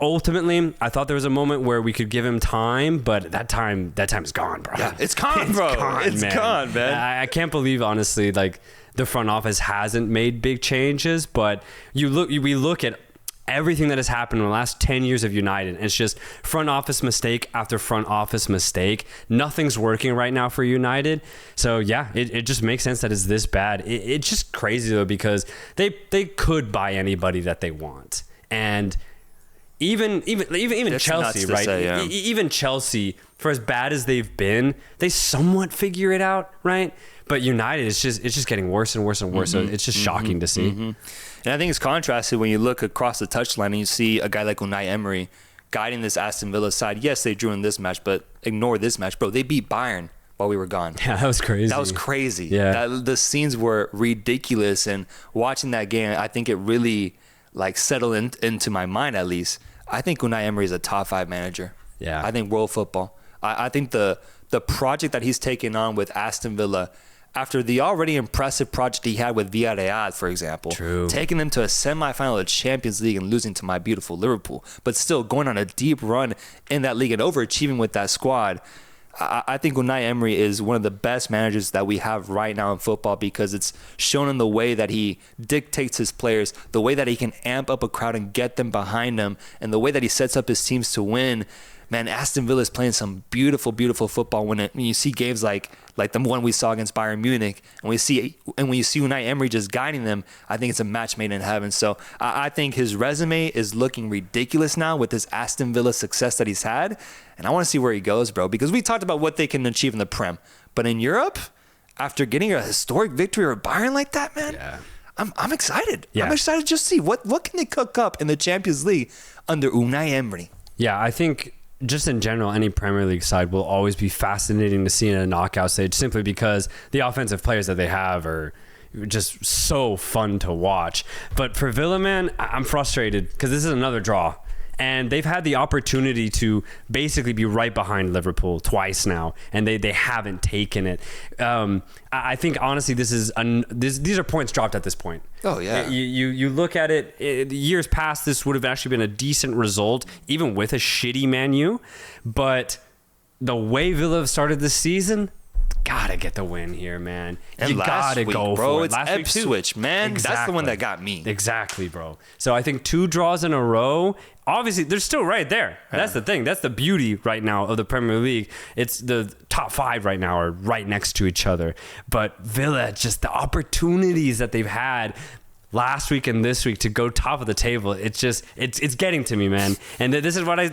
ultimately, I thought there was a moment where we could give him time, but that time is gone, bro. Yeah, it's gone, bro. It's gone, man. I can't believe, honestly, like the front office hasn't made big changes. But we look at everything that has happened in the last 10 years of United. It's just front office mistake after front office mistake. Nothing's working right now for United. So yeah, it just makes sense that it's this bad. It's just crazy though, because they could buy anybody that they want. And even Chelsea, right? Say, yeah. Even Chelsea, for as bad as they've been, they somewhat figure it out, right? But United, it's just getting worse and worse and worse. So it's just shocking to see. And I think it's contrasted when you look across the touchline and you see a guy like Unai Emery guiding this Aston Villa side. Yes, they drew in this match, but ignore this match. Bro, they beat Bayern while we were gone. Yeah, that was crazy. That was crazy. Yeah. The scenes were ridiculous. And watching that game, I think it really settled into my mind at least. I think Unai Emery is a top 5 manager. Yeah. I think world football. I think the project that he's taken on with Aston Villa, after the already impressive project he had with Villareal, for example, taking them to a semifinal of the Champions League and losing to my beautiful Liverpool, but still going on a deep run in that league and overachieving with that squad. I think Unai Emery is one of the best managers that we have right now in football, because it's shown in the way that he dictates his players, the way that he can amp up a crowd and get them behind him, and the way that he sets up his teams to win. Man, Aston Villa is playing some beautiful, beautiful football when you see games like the one we saw against Bayern Munich, and when you see Unai Emery just guiding them, I think it's a match made in heaven. So I think his resume is looking ridiculous now with this Aston Villa success that he's had, and I want to see where he goes, bro, because we talked about what they can achieve in the Prem, but in Europe, after getting a historic victory over Bayern like that, man, yeah. I'm excited. Yeah. I'm excited to just see what can they cook up in the Champions League under Unai Emery. Yeah, I think just in general, any Premier League side will always be fascinating to see in a knockout stage, simply because the offensive players that they have are just so fun to watch. But for Villa, man, I'm frustrated because this is another draw. And they've had the opportunity to basically be right behind Liverpool twice now, and they haven't taken it. I think honestly, these are points dropped at this point. Oh yeah. You look at it. Years past, this would have actually been a decent result, even with a shitty Man U. But the way Villa have started this season, gotta get the win here, man. And you last gotta week, go bro, for it. it's Last week too. Ipswich, man. Exactly. That's the one that got me. Exactly, bro. So I think 2 draws in a row. Obviously, they're still right there. Yeah. That's the thing. That's the beauty right now of the Premier League. It's the top 5 right now are right next to each other. But Villa, just the opportunities that they've had last week and this week to go top of the table, it's getting to me, man. And this is what I was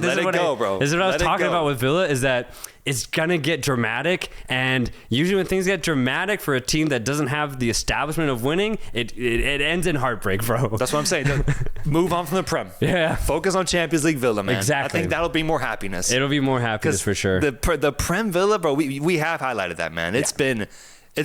talking about with Villa, is that it's gonna get dramatic, and usually when things get dramatic for a team that doesn't have the establishment of winning, it ends in heartbreak, bro. That's what I'm saying. Move on from the Prem. Yeah. Focus on Champions League Villa, man. Exactly. I think that'll be more happiness. It'll be more happiness for sure. The Prem Villa, bro, we have highlighted that, man. It's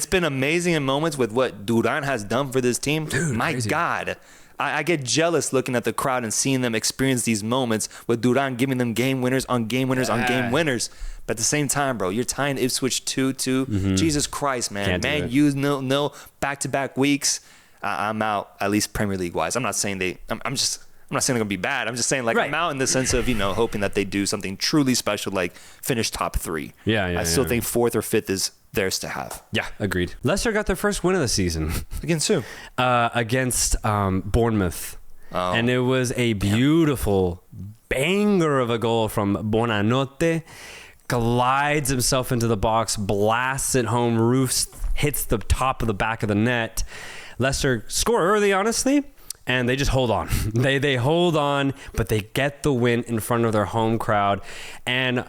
been amazing in moments with what Duran has done for this team. Dude, my crazy. God. I get jealous looking at the crowd and seeing them experience these moments with Duran giving them game winners on game winners on game winners. But at the same time, bro, you're tying Ipswich 2-2. Mm-hmm. Jesus Christ, man. Can't You no back-to-back weeks. I'm out, at least Premier League-wise. I'm not saying I'm just I'm not saying they're going to be bad. I'm just saying, like, Right. I'm out in the sense of, hoping that they do something truly special, like finish top 3. Yeah. I still think 4th or 5th is theirs to have. Yeah, agreed. Leicester got their first win of the season. Against who? Against Bournemouth. Oh. And it was a beautiful banger of a goal from Buonanotte. Glides himself into the box, blasts it home, roofs, hits the top of the back of the net. Leicester score early, honestly, and they just hold on. They hold on, but they get the win in front of their home crowd. And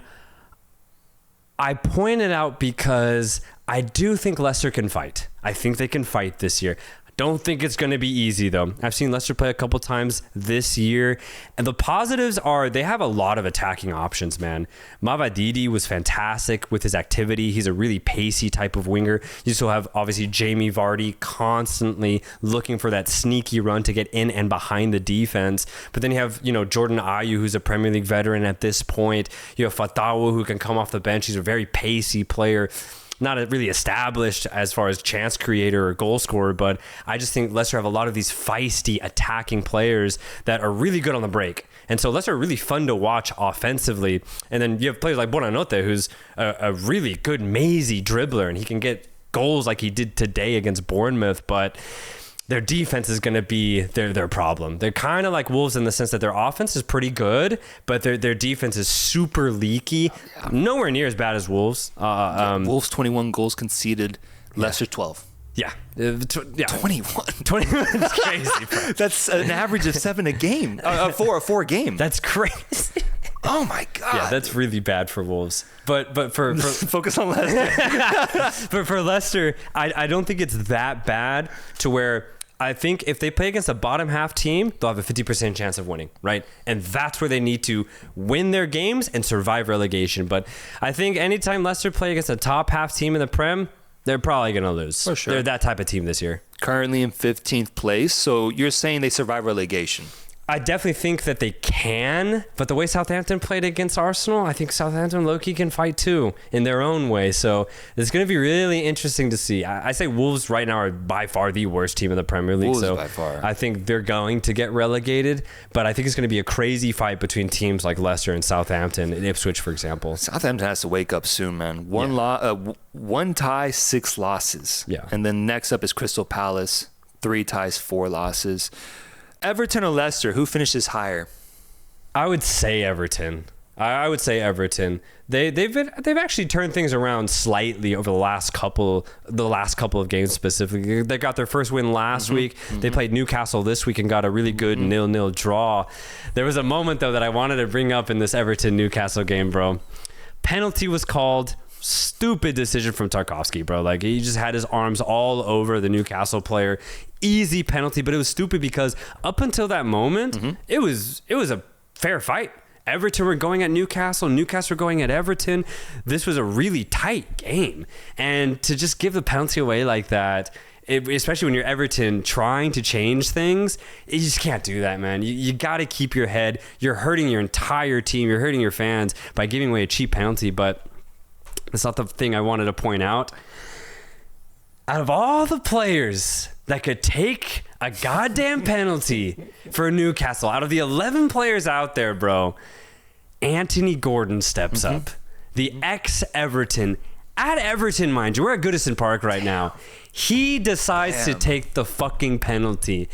I point it out because I do think Leicester can fight. I think they can fight this year. Don't think it's going to be easy, though. I've seen Leicester play a couple times this year, and the positives are they have a lot of attacking options, man. Mavadidi was fantastic with his activity. He's a really pacey type of winger. You still have, obviously, Jamie Vardy constantly looking for that sneaky run to get in and behind the defense. But then you have, Jordan Ayew, who's a Premier League veteran at this point. You have Fatawu, who can come off the bench. He's a very pacey player. Not really established as far as chance creator or goal scorer, but I just think Leicester have a lot of these feisty attacking players that are really good on the break. And so Leicester are really fun to watch offensively. And then you have players like Buonanotte, who's a really good mazy dribbler, and he can get goals like he did today against Bournemouth, but their defense is going to be their problem. They're kind of like Wolves in the sense that their offense is pretty good, but their defense is super leaky. Nowhere near as bad as Wolves. Wolves 21 goals conceded, Leicester 12. Yeah. 21. 21 is crazy, bro. That's an average of 7 a game. 4 a game. That's crazy. Oh my God. Yeah, that's really bad for Wolves. But for focus on Leicester. but for Leicester, I don't think it's that bad to where I think if they play against a bottom half team, they'll have a 50% chance of winning, right? And that's where they need to win their games and survive relegation. But I think anytime Leicester play against a top half team in the Prem, they're probably going to lose. For sure. They're that type of team this year. Currently in 15th place. So you're saying they survive relegation? I definitely think that they can, but the way Southampton played against Arsenal, I think Southampton low-key can fight too in their own way. So it's going to be really interesting to see. I say Wolves right now are by far the worst team in the Premier League. Wolves so by far. I think they're going to get relegated, but I think it's going to be a crazy fight between teams like Leicester and Southampton and Ipswich, for example. Southampton has to wake up soon, man. One tie, 6 losses. Yeah. And then next up is Crystal Palace, 3 ties, 4 losses. Everton or Leicester, who finishes higher? I would say Everton. I would say Everton. They've actually turned things around slightly over the last couple of games specifically. They got their first win last week. They played Newcastle this week and got a really good 0-0 draw. There was a moment though that I wanted to bring up in this Everton Newcastle game, bro. Penalty was called. Stupid decision from Tarkowski, bro. Like, he just had his arms all over the Newcastle player. Easy penalty, but it was stupid because up until that moment, it was a fair fight. Everton were going at Newcastle were going at Everton. This was a really tight game. And to just give the penalty away like that, especially when you're Everton trying to change things, you just can't do that, man. You got to keep your head. You're hurting your entire team. You're hurting your fans by giving away a cheap penalty, but that's not the thing I wanted to point out. Out of all the players that could take a goddamn penalty for Newcastle, out of the 11 players out there, bro, Anthony Gordon steps up. The ex-Everton, at Everton, mind you, we're at Goodison Park right now. He decides to take the fucking penalty.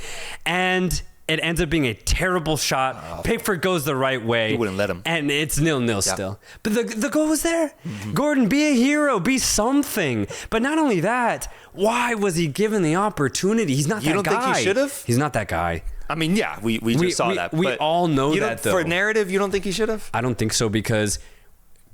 And it ends up being a terrible shot. Pickford goes the right way. You wouldn't let him. And it's 0-0 still. But the goal was there. Gordon, be a hero. Be something. But not only that, why was he given the opportunity? He's not that guy. You don't think he should have? He's not that guy. I mean, yeah, we just saw that. We all know that, though. For narrative, you don't think he should have? I don't think so because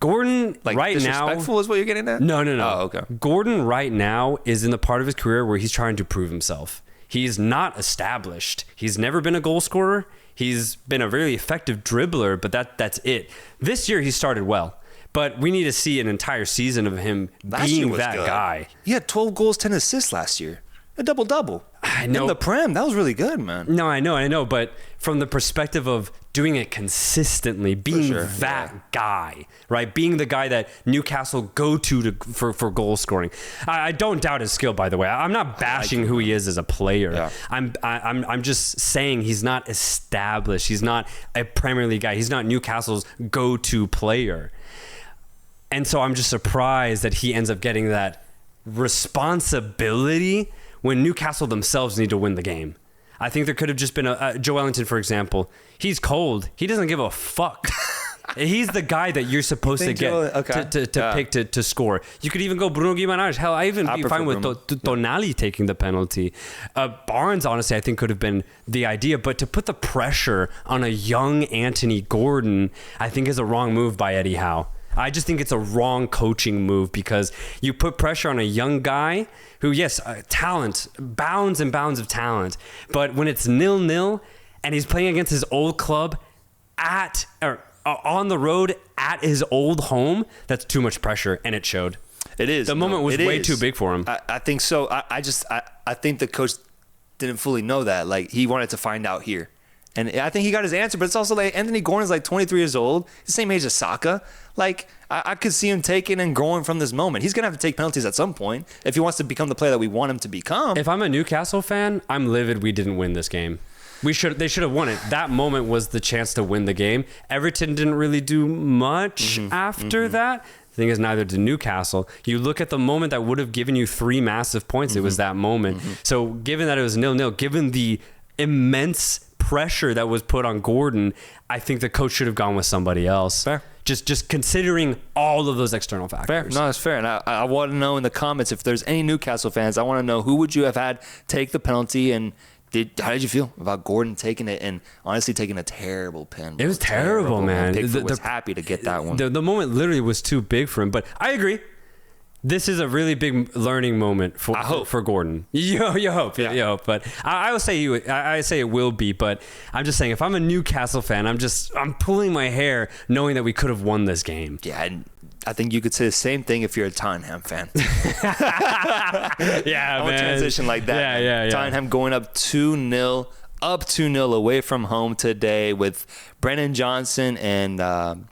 Gordon right now... Disrespectful is what you're getting at? No. Oh, okay. Gordon right now is in the part of his career where he's trying to prove himself. He's not established. He's never been a goal scorer. He's been a very effective dribbler, but that's it. This year he started well, but we need to see an entire season of him being that guy. He had 12 goals, 10 assists last year. A double-double. I know. In the Prem, that was really good, man. No, I know. But from the perspective of doing it consistently, being that guy, right? Being the guy that Newcastle go to for goal scoring. I don't doubt his skill, by the way. I'm not bashing who he is as a player. Yeah. I'm just saying he's not established. He's not a Premier League guy. He's not Newcastle's go-to player. And so I'm just surprised that he ends up getting that responsibility when Newcastle themselves need to win the game. I think there could have just been Joe Ellington, for example. He's cold. He doesn't give a fuck. He's the guy that you're supposed to get pick to score. You could even go Bruno Guimaraes. Hell, I even be fine with Tonali taking the penalty. Barnes, honestly, I think could have been the idea. But to put the pressure on a young Anthony Gordon, I think is a wrong move by Eddie Howe. I just think it's a wrong coaching move because you put pressure on a young guy who, yes, talent, bounds and bounds of talent. But when it's 0-0 and he's playing against his old club on the road at his old home, that's too much pressure, and it showed. It is. The moment was way too big for him. I think so. I think the coach didn't fully know that. Like, he wanted to find out here. And I think he got his answer, but it's also like Anthony Gordon's like 23 years old, the same age as Saka. Like, I could see him taking and growing from this moment. He's going to have to take penalties at some point if he wants to become the player that we want him to become. If I'm a Newcastle fan, I'm livid we didn't win this game. They should have won it. That moment was the chance to win the game. Everton didn't really do much after that. The thing is, neither did Newcastle. You look at the moment that would have given you 3 massive points. It was that moment. So given that it was 0-0, given the immense pressure that was put on Gordon, I think the coach should have gone with somebody else. Fair. Just considering all of those external factors. Fair. No, that's fair. And I want to know in the comments if there's any Newcastle fans. I want to know who would you have had take the penalty, and how did you feel about Gordon taking it and honestly taking a terrible pen? It was terrible, man. Pickford was happy to get that one. The moment literally was too big for him. But I agree. This is a really big learning moment for Gordon. You hope. You hope. But I will say I say it will be. But I'm just saying, if I'm a Newcastle fan, I'm pulling my hair knowing that we could have won this game. Yeah, and I think you could say the same thing if you're a Tottenham fan. Yeah, man. Transition like that. Yeah. Tottenham going up 2-0. Up 2-0 away from home today with Brennan Johnson and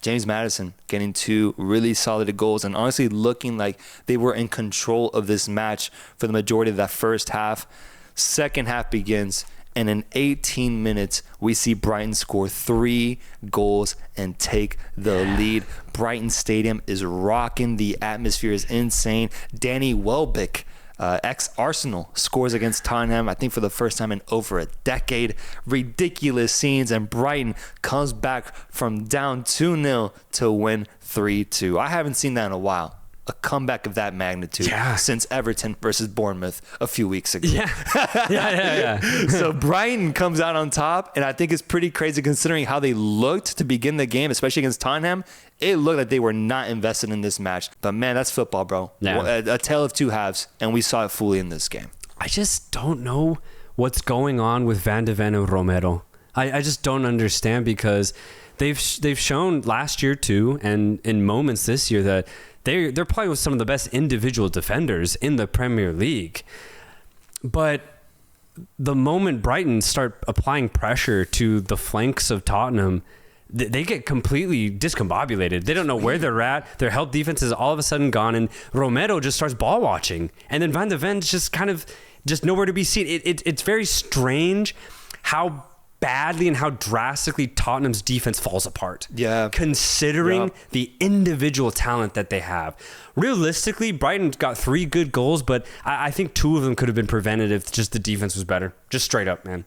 James Maddison getting 2 really solid goals and honestly looking like they were in control of this match for the majority of that first half. Second half begins, and in 18 minutes, we see Brighton score 3 goals and take the lead. Brighton Stadium is rocking. The atmosphere is insane. Danny Welbeck, ex-Arsenal, scores against Tottenham, I think for the first time in over a decade. Ridiculous scenes, and Brighton comes back from down 2-0 to win 3-2. I haven't seen that in a while. A comeback of that magnitude since Everton versus Bournemouth a few weeks ago. Yeah. So Brighton comes out on top, and I think it's pretty crazy considering how they looked to begin the game, especially against Tottenham. It looked like they were not invested in this match. But man, that's football, bro. Yeah. A tale of two halves, and we saw it fully in this game. I just don't know what's going on with Van de Ven and Romero. I just don't understand, because they've shown last year too, and in moments this year, that they're playing with some of the best individual defenders in the Premier League. But the moment Brighton start applying pressure to the flanks of Tottenham, they get completely discombobulated. They don't know where they're at. Their help defense is all of a sudden gone, and Romero just starts ball watching. And then Van de Ven's just kind of just nowhere to be seen. It's very strange how badly and how drastically Tottenham's defense falls apart. Yeah. Considering the individual talent that they have. Realistically, Brighton got 3 good goals, but I think 2 of them could have been prevented if just the defense was better. Just straight up, man.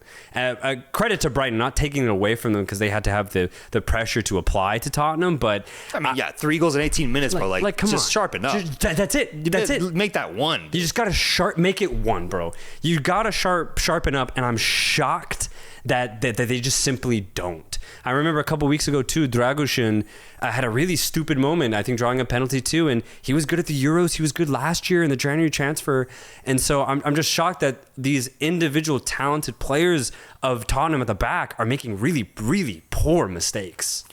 Credit to Brighton, not taking it away from them, because they had to have the pressure to apply to Tottenham. But I mean, 3 goals in 18 minutes, bro. Like come just on. Sharpen up. That's it. That's it. Make that 1. You just got to make it 1, bro. You got to sharpen up, and I'm shocked that they just simply don't. I remember a couple weeks ago too, Dragoshin had a really stupid moment, I think drawing a penalty too, and he was good at the Euros, he was good last year in the January transfer, and so I'm just shocked that these individual talented players of Tottenham at the back are making really, really poor mistakes.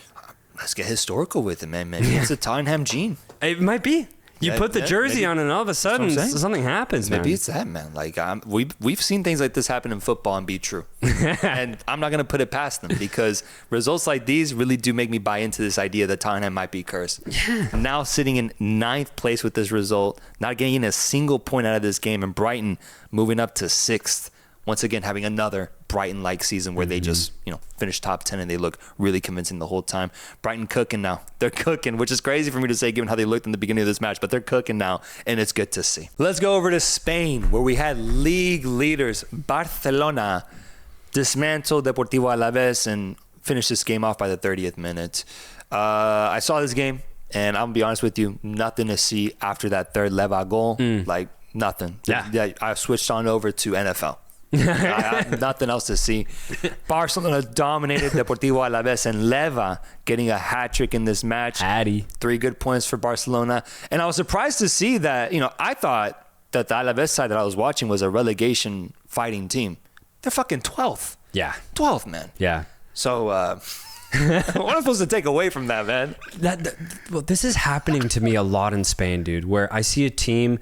Let's get historical with it, man. Maybe it's a Tottenham gene. It might be. You put the jersey on, and all of a sudden something happens, man. Maybe it's that, man. Like we've seen things like this happen in football and be true, and I'm not gonna put it past them because results like these really do make me buy into this idea that Tottenham might be cursed. Yeah. Now sitting in 9th place with this result, not getting a single point out of this game, and Brighton moving up to 6th. Once again, having another Brighton-like season where they just, finish top 10 and they look really convincing the whole time. Brighton cooking now. They're cooking, which is crazy for me to say given how they looked in the beginning of this match, but they're cooking now, and it's good to see. Let's go over to Spain, where we had league leaders Barcelona dismantle Deportivo Alaves and finish this game off by the 30th minute. I saw this game, and I'm going to be honest with you, nothing to see after that third Leva goal. Like, nothing. Yeah, I switched on over to NFL. I have nothing else to see. Barcelona dominated Deportivo Alaves, and Leva getting a hat trick in this match. 3 good points for Barcelona. And I was surprised to see that, I thought that the Alaves side that I was watching was a relegation fighting team. They're fucking 12th. Yeah. 12th, man. Yeah. So, what am I supposed to take away from that, man? Well, this is happening to me a lot in Spain, dude, where I see a team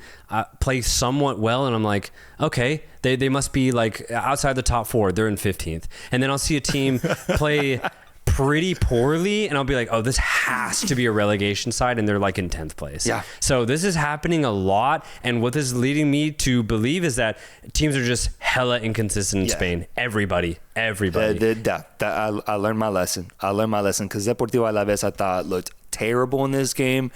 play somewhat well, and I'm like, okay, they must be like outside the top 4. They're in 15th. And then I'll see a team play pretty poorly, and I'll be like, oh, this has to be a relegation side, and they're like in 10th place. Yeah. So this is happening a lot, and what this is leading me to believe is that teams are just hella inconsistent in Spain. Everybody. I learned my lesson. Because Deportivo Alaves, I thought, looked terrible in this game.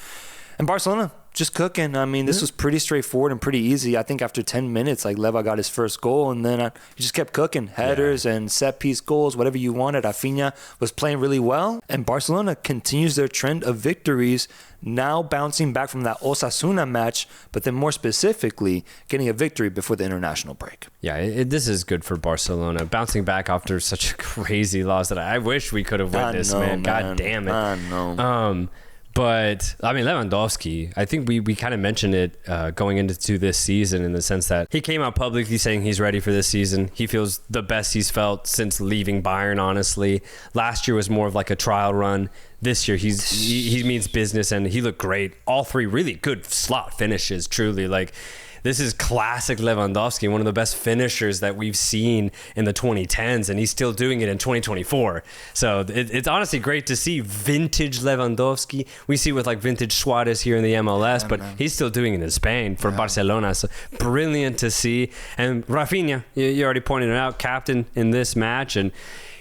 And Barcelona, just cooking. I mean, this was pretty straightforward and pretty easy. I think after 10 minutes, like, Leva got his first goal, and then he just kept cooking. Headers and set-piece goals, whatever you wanted. Rafinha was playing really well. And Barcelona continues their trend of victories, now bouncing back from that Osasuna match, but then more specifically, getting a victory before the international break. Yeah, this is good for Barcelona. Bouncing back after such a crazy loss that I wish we could have won this, man. God damn it. I know. But, I mean, Lewandowski, I think we kind of mentioned it going into this season in the sense that he came out publicly saying he's ready for this season. He feels the best he's felt since leaving Bayern, honestly. Last year was more of like a trial run. This year, he means business, and he looked great. All 3 really good slot finishes, truly. Like, this is classic Lewandowski, one of the best finishers that we've seen in the 2010s, and he's still doing it in 2024. So it's honestly great to see vintage Lewandowski. We see with like vintage Suarez here in the MLS, but he's still doing it in Spain for Barcelona. So brilliant to see. And Rafinha, you already pointed it out, captain in this match, and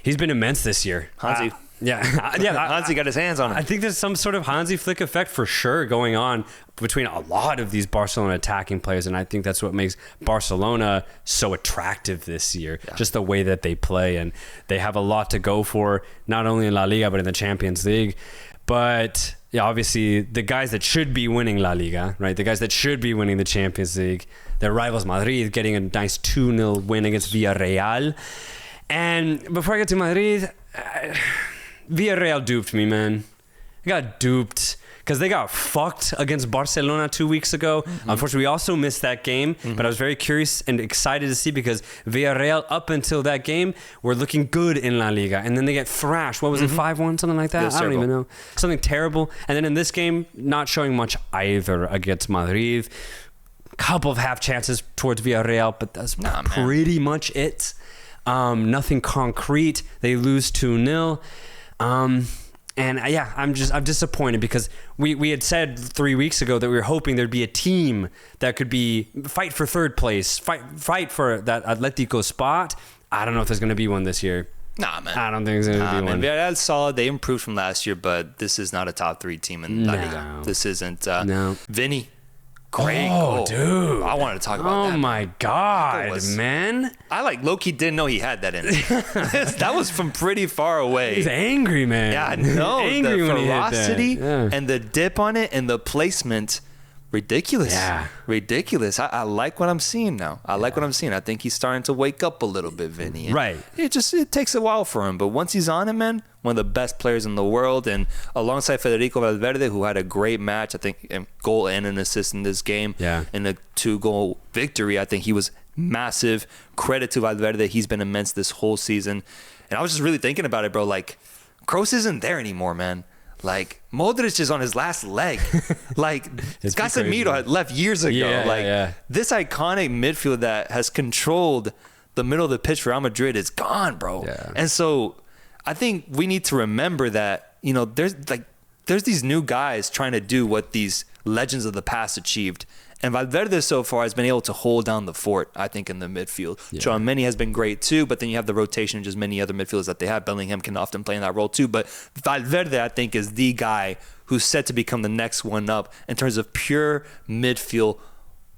he's been immense this year. Hansi. Hansi got his hands on him. I think there's some sort of Hansi Flick effect for sure going on between a lot of these Barcelona attacking players, and I think that's what makes Barcelona so attractive this year. Just the way that they play, and they have a lot to go for, not only in La Liga but in the Champions League. But obviously the guys that should be winning La Liga, right? The guys that should be winning the Champions League, their rivals Madrid getting a nice 2-0 win against Villareal. And before I get to Madrid, Villareal duped me, man. I got duped because they got fucked against Barcelona 2 weeks ago. Unfortunately, we also missed that game, but I was very curious and excited to see because Villarreal, up until that game, were looking good in La Liga. And then they get thrashed. What was it, 5-1, something like that? I don't even know. Something terrible. And then in this game, not showing much either against Madrid. Couple of half chances towards Villarreal, but that's pretty much it. Nothing concrete. They lose 2-0. I'm disappointed because we had said 3 weeks ago that we were hoping there'd be a team that could fight for third place, fight for that Atletico spot. I don't know if there's going to be one this year. Nah, man. I don't think there's going to be one. Villarreal's solid. They improved from last year, but this is not a top 3 team in La Liga. This isn't. Vinny. Great goal. Dude. I wanted to talk about that. Oh, my God, man. I low-key didn't know he had that in it. That was from pretty far away. He's angry, man. Yeah, I know. Angry the when ferocity he hit that. and the dip on it and the placement, ridiculous. Yeah. Ridiculous. I like what I'm seeing now. I like what I'm seeing. I think he's starting to wake up a little bit, Vinny. And right. It takes a while for him, but once he's on it, man, one of the best players in the world, and alongside Federico Valverde, who had a great match, I think, a goal and an assist in this game, in a 2-goal victory. I think he was massive. Credit to Valverde. He's been immense this whole season. And I was just really thinking about it, bro. Like, Kroos isn't there anymore, man. Like, Modric is on his last leg. Like, Casemiro had left years ago. This iconic midfield that has controlled the middle of the pitch for Real Madrid is gone, bro. Yeah. And so I think we need to remember that, you know, there's these new guys trying to do what these legends of the past achieved. And Valverde so far has been able to hold down the fort, I think, in the midfield. Yeah. Tchouaméni has been great too, but then you have the rotation of just many other midfielders that they have. Bellingham can often play in that role too. But Valverde, I think, is the guy who's set to become the next one up in terms of pure midfield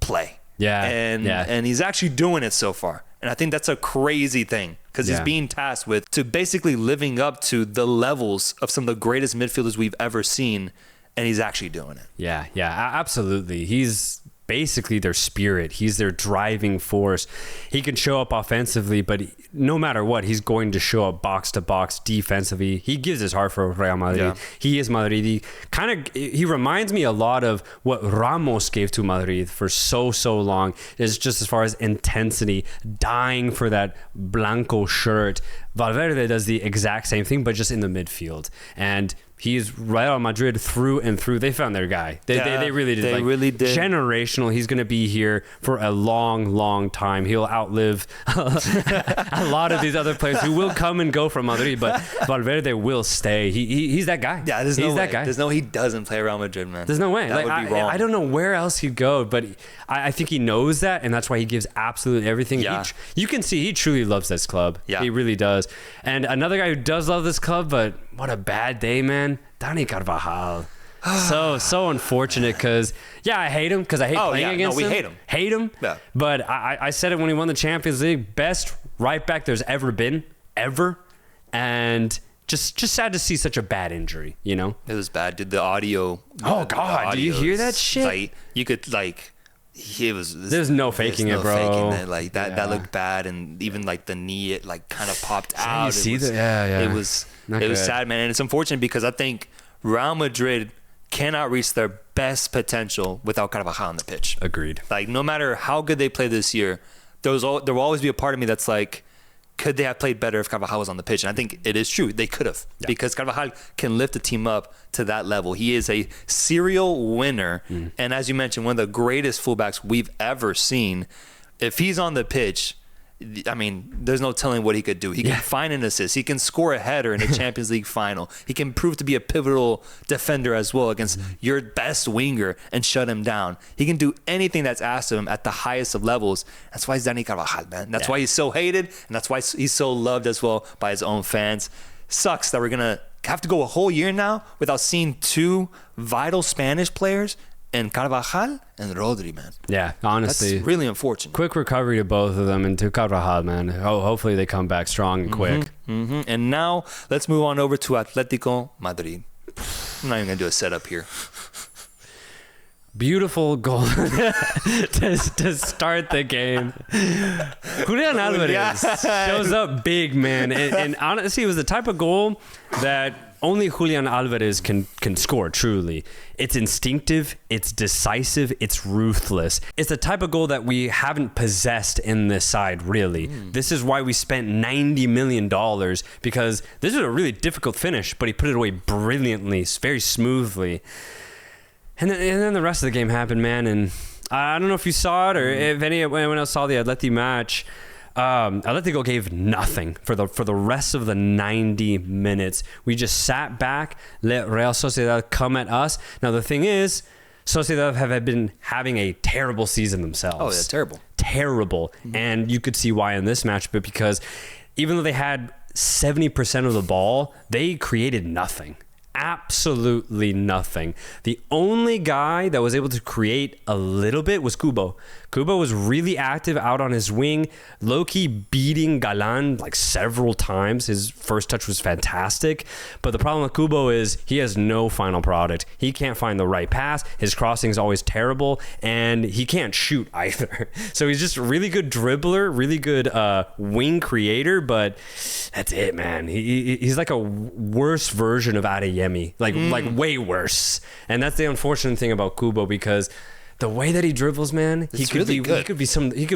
play. Yeah. And he's actually doing it so far. And I think that's a crazy thing because he's being tasked with to basically living up to the levels of some of the greatest midfielders we've ever seen. And he's actually doing it. Yeah, absolutely. He's basically their spirit. He's their driving force. He can show up offensively, but no matter what, he's going to show up box to box defensively. He gives his heart for Real Madrid. Yeah. He is Madrid. He reminds me a lot of what Ramos gave to Madrid for so long. Is just as far as intensity, dying for that Blanco shirt. Valverde does the exact same thing, but just in the midfield. And he's Real Madrid through and through. They found their guy. They really did. They really did. Generational. He's going to be here for a long time. He'll outlive a lot of these other players who will come and go from Madrid, but Valverde will stay. He's that guy. Yeah, he's that guy. There's no he doesn't play Real Madrid, man. There's no way. That would be wrong. I don't know where else he'd go, but I think he knows that, and that's why he gives absolutely everything. Yeah. You can see he truly loves this club. Yeah. He really does. And another guy who does love this club, but what a bad day, man. Dani Carvajal. so unfortunate because, I hate him because I hate playing against him. We hate him. Hate him. Yeah. But I said it when he won the Champions League. Best right back there's ever been. Ever. And just sad to see such a bad injury, you know? It was bad. Did the audio... Oh, God. Do you hear that shit? Like, you could, like... There's no faking it, bro. Faking it. Like that looked bad, and even like the knee, it like kind of popped out. You see that? Yeah. It was sad, man, and it's unfortunate because I think Real Madrid cannot reach their best potential without Carvajal on the pitch. Agreed. Like no matter how good they play this year, there will always be a part of me that's like, could they have played better if Carvajal was on the pitch? And I think it is true. They could have because Carvajal can lift the team up to that level. He is a serial winner. And as you mentioned, one of the greatest fullbacks we've ever seen. If he's on the pitch, I mean, there's no telling what he could do. He can find an assist. He can score a header in a Champions League final. He can prove to be a pivotal defender as well against your best winger and shut him down. He can do anything that's asked of him at the highest of levels. That's why he's Dani Carvajal, man. That's why he's so hated, and that's why he's so loved as well by his own fans. Sucks that we're going to have to go a whole year now without seeing two vital Spanish players and Carvajal and Rodri, man. Yeah, honestly. That's really unfortunate. Quick recovery to both of them and to Carvajal, man. Hopefully they come back strong and quick. And now let's move on over to Atletico Madrid. I'm not even going to do a setup here. Beautiful goal to start the game. Julian Alvarez shows up big, man. And honestly, it was the type of goal that only Julian Alvarez can score, truly. It's instinctive, it's decisive, it's ruthless. It's the type of goal that we haven't possessed in this side, really. This is why we spent $90 million, because this is a really difficult finish, but he put it away brilliantly, very smoothly. And then the rest of the game happened, man. And I don't know if you saw it or if anyone else saw the Atleti match. Atletico gave nothing for the rest of the 90 minutes. We just sat back, let Real Sociedad come at us. Now the thing is, Sociedad have been having a terrible season themselves. Oh, yeah, terrible. And you could see why in this match, but because even though they had 70% of the ball, they created nothing. Absolutely nothing. The only guy that was able to create a little bit was Kubo. Kubo was really active out on his wing, low-key beating Galan like several times. His first touch was fantastic. But the problem with Kubo is he has no final product. He can't find the right pass. His crossing is always terrible, and he can't shoot either. So he's just a really good dribbler, really good wing creator, but that's it, man. He's like a worse version of Adeyemi, like way worse. And that's the unfortunate thing about Kubo, because the way that he dribbles, man, he could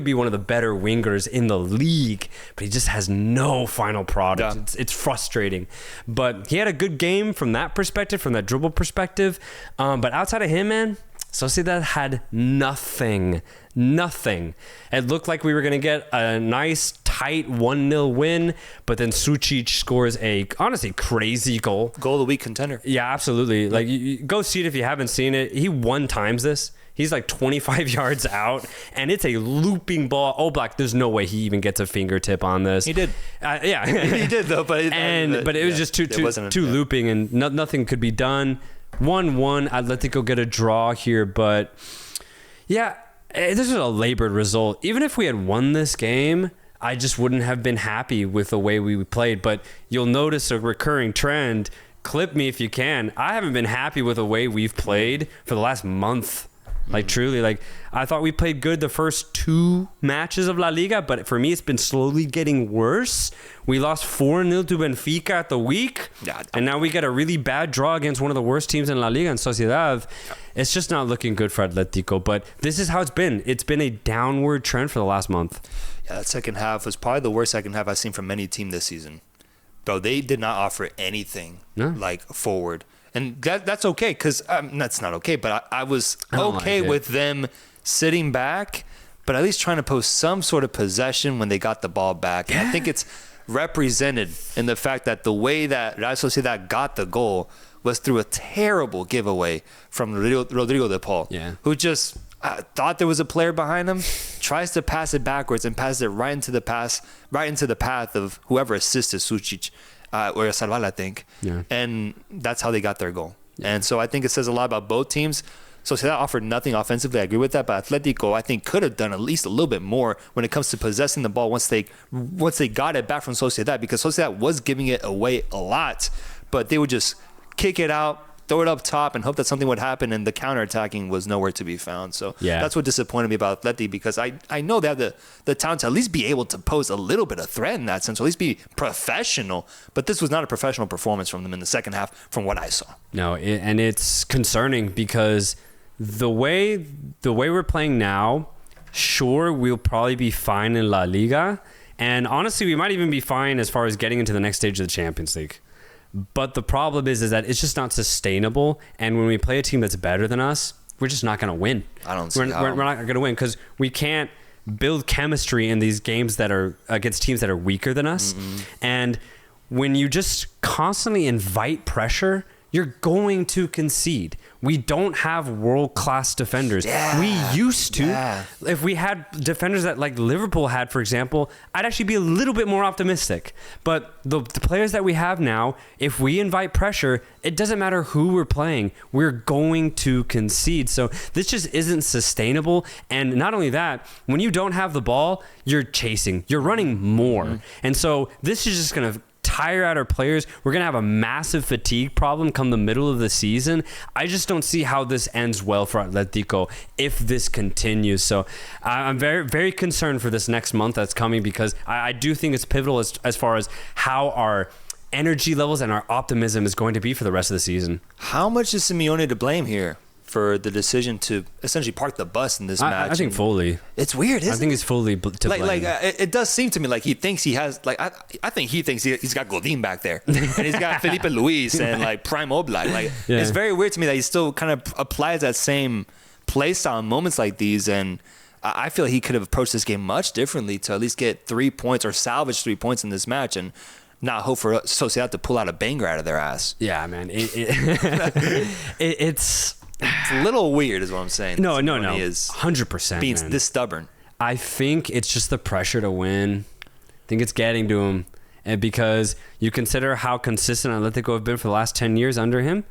be one of the better wingers in the league, but he just has no final product. Yeah. It's frustrating. But he had a good game from that perspective, from that dribble perspective. But outside of him, man, Sociedad had nothing. It looked like we were going to get a nice, tight 1-0 win, but then Sucic scores a, honestly, crazy goal. Goal of the week contender. Yeah, absolutely. Like, you go see it if you haven't seen it. He one times this. He's like 25 yards out, and it's a looping ball. Oblak, there's no way he even gets a fingertip on this. He did. Yeah. He did, though. But it was just too looping, and nothing could be done. 1-1, Atletico get a draw here, but yeah, this was a labored result. Even if we had won this game, I just wouldn't have been happy with the way we played. But you'll notice a recurring trend. Clip me if you can. I haven't been happy with the way we've played for the last month. Like, truly, like, I thought we played good the first 2 matches of La Liga, but for me, it's been slowly getting worse. We lost 4-0 to Benfica at the week, and now we get a really bad draw against one of the worst teams in La Liga, in Sociedad. It's just not looking good for Atletico, but this is how it's been. It's been a downward trend for the last month. Yeah, that second half was probably the worst second half I've seen from any team this season. Bro, they did not offer anything, like, forward. And that's okay, because that's not okay, but I was okay with them sitting back, but at least trying to post some sort of possession when they got the ball back. And I think it's represented in the fact that the way that Real Sociedad got the goal was through a terrible giveaway from Rodrigo de Paul, who just thought there was a player behind him, tries to pass it backwards and passes it right into the path of whoever assisted Sucic. Or Salval, I think. Yeah. And that's how they got their goal. Yeah. And so I think it says a lot about both teams. Sociedad offered nothing offensively. I agree with that. But Atletico, I think, could have done at least a little bit more when it comes to possessing the ball once they got it back from Sociedad, because Sociedad was giving it away a lot. But they would just kick it out, throw it up top, and hope that something would happen, and the counterattacking was nowhere to be found. So that's what disappointed me about Atleti, because I know they have the talent to at least be able to pose a little bit of threat in that sense, or at least be professional. But this was not a professional performance from them in the second half from what I saw. No, and it's concerning because the way we're playing now, sure, we'll probably be fine in La Liga, and honestly, we might even be fine as far as getting into the next stage of the Champions League. But the problem is that it's just not sustainable. And when we play a team that's better than us, we're just not going to win. I don't see how. We're not going to win because we can't build chemistry in these games that are against teams that are weaker than us. Mm-hmm. And when you just constantly invite pressure, you're going to concede. We don't have world-class defenders. Yeah. We used to. Yeah. If we had defenders that like Liverpool had, for example, I'd actually be a little bit more optimistic. But the players that we have now, if we invite pressure, it doesn't matter who we're playing. We're going to concede. So this just isn't sustainable. And not only that, when you don't have the ball, you're chasing. You're running more. Mm-hmm. And so this is just going to tire out our players. We're going to have a massive fatigue problem come the middle of the season. I just don't see how this ends well for Atletico if this continues. So I'm very, very concerned for this next month that's coming, because I do think it's pivotal as far as how our energy levels and our optimism is going to be for the rest of the season. How much is Simeone to blame here for the decision to essentially park the bus in this match? I think fully. It's weird, isn't it? I think it's fully to blame. It does seem to me like he thinks he has, like, I think he thinks he's got Godin back there. And he's got Felipe Luis and, like, Prime Oblak. Like, it's very weird to me that he still kind of applies that same play style in moments like these. And I feel he could have approached this game much differently to at least get 3 points or salvage 3 points in this match and not hope for Sociedad to pull out a banger out of their ass. Yeah, man. It's a little weird is what I'm saying. No. He is 100%. Being man. this stubborn. I think it's just the pressure to win. I think it's getting to him. And because you consider how consistent Atletico have been for the last 10 years under him,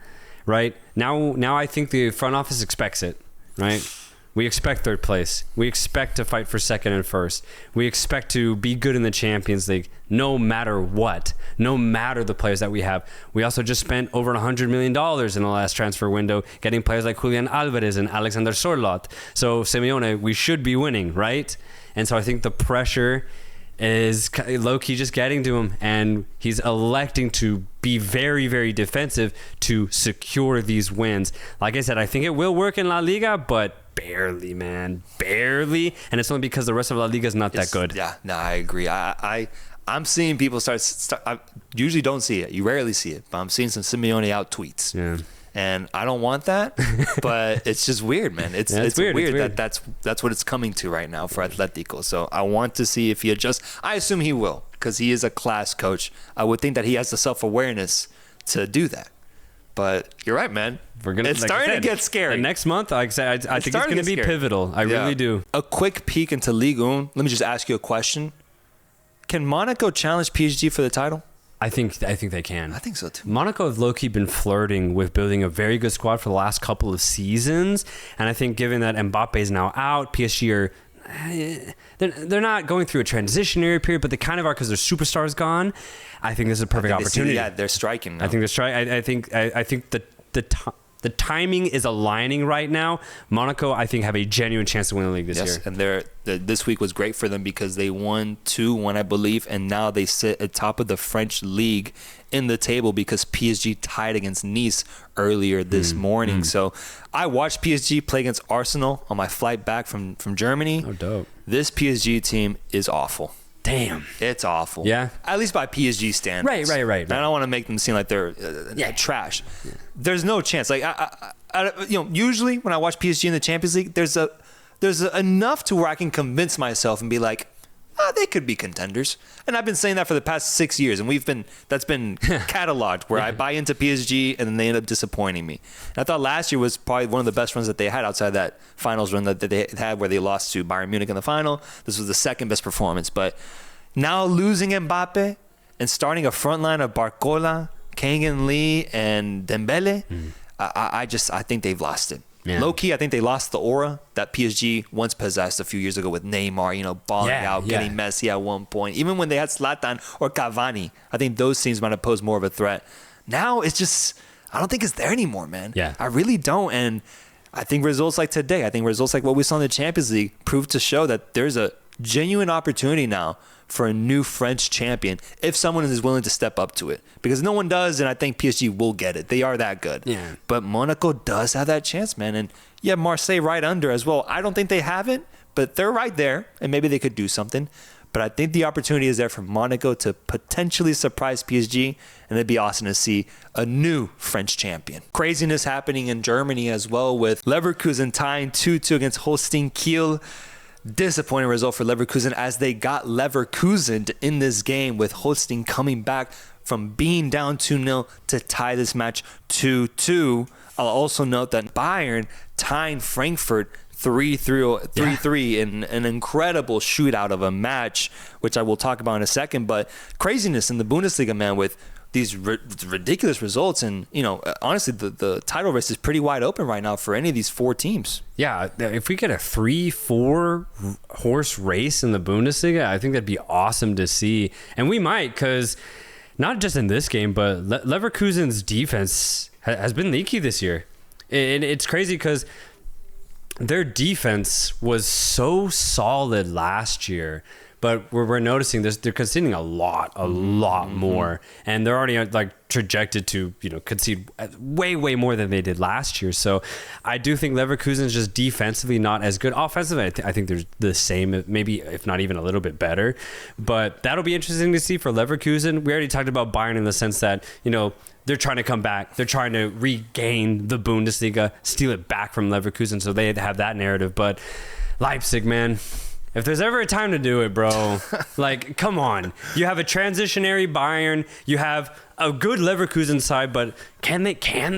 right? Now I think the front office expects it, right? We expect third place. We expect to fight for second and first. We expect to be good in the Champions League no matter what, no matter the players that we have. We also just spent over $100 million in the last transfer window getting players like Julian Alvarez and Alexander Sorloth. So, Simeone, we should be winning, right? And so I think the pressure is low-key just getting to him, and he's electing to be very, very defensive to secure these wins. Like I said, I think it will work in La Liga, but barely, man. Barely. And it's only because the rest of La Liga is not that good. Yeah, no, I agree. I'm seeing people start. I usually don't see it. You rarely see it, but I'm seeing some Simeone out tweets. Yeah. And I don't want that, but it's just weird, man. It's weird. That's what it's coming to right now for Atletico. So I want to see if he adjusts. I assume he will, because he is a class coach. I would think that he has the self-awareness to do that. But you're right, man. It's starting to get scary. Next month, I think it's going to be pivotal. I really do. A quick peek into Ligue 1. Let me just ask you a question. Can Monaco challenge PSG for the title? I think they can. I think so too. Monaco have low-key been flirting with building a very good squad for the last couple of seasons, and I think given that Mbappe is now out, PSG are they're not going through a transitionary period, but they kind of are because their superstar's gone. I think this is a perfect opportunity. They're striking now. I think they're striking. I think the timing is aligning right now. Monaco, I think, have a genuine chance to win the league this year. And this week was great for them because they won 2-1, I believe, and now they sit at top of the French league in the table because PSG tied against Nice earlier this morning. So I watched PSG play against Arsenal on my flight back from Germany. Oh, dope. This PSG team is awful. Damn. It's awful. Yeah. At least by PSG standards. Right. I don't want to make them seem like they're trash. Yeah. There's no chance. Like usually when I watch PSG in the Champions League, there's enough to where I can convince myself and be like, they could be contenders. And I've been saying that for the past 6 years, and that's been cataloged where I buy into PSG and then they end up disappointing me. And I thought last year was probably one of the best runs that they had outside that finals run that they had where they lost to Bayern Munich in the final. This was the second best performance. But now losing Mbappe and starting a front line of Barcola, Kangin Lee, and Dembele, I think they've lost it. Yeah. Low-key, I think they lost the aura that PSG once possessed a few years ago with Neymar, balling out, getting Messi at one point. Even when they had Zlatan or Cavani, I think those teams might have posed more of a threat. Now, it's just, I don't think it's there anymore, man. Yeah. I really don't. And I think results like today, I think results like what we saw in the Champions League prove to show that there's a genuine opportunity now for a new French champion if someone is willing to step up to it. Because no one does, and I think PSG will get it. They are that good. Yeah. But Monaco does have that chance, man. And Marseille right under as well. I don't think they have it, but they're right there, and maybe they could do something. But I think the opportunity is there for Monaco to potentially surprise PSG, and it'd be awesome to see a new French champion. Craziness happening in Germany as well with Leverkusen tying 2-2 against Holstein Kiel. Disappointing result for Leverkusen as they got Leverkusen in this game with Holstein coming back from being down 2-0 to tie this match 2-2. I'll also note that Bayern tying Frankfurt 3-3 in an incredible shootout of a match, which I will talk about in a second. But craziness in the Bundesliga, man, with these ridiculous results. And, honestly, the title race is pretty wide open right now for any of these four teams. Yeah, if we get a 3-4 horse race in the Bundesliga, I think that'd be awesome to see. And we might, because not just in this game, but Leverkusen's defense has been leaky this year. And it's crazy because their defense was so solid last year, but we're noticing this. They're conceding a lot more, and they're already trajected to concede way more than they did last year. So I do think Leverkusen is just defensively not as good. Offensively, I think they're the same, maybe if not even a little bit better. But that'll be interesting to see for Leverkusen. We already talked about Bayern in the sense that they're trying to come back. They're trying to regain the Bundesliga, steal it back from Leverkusen, so they have that narrative. But Leipzig, man. If there's ever a time to do it, bro, come on. You have a transitionary Bayern. You have a good Leverkusen side, but can they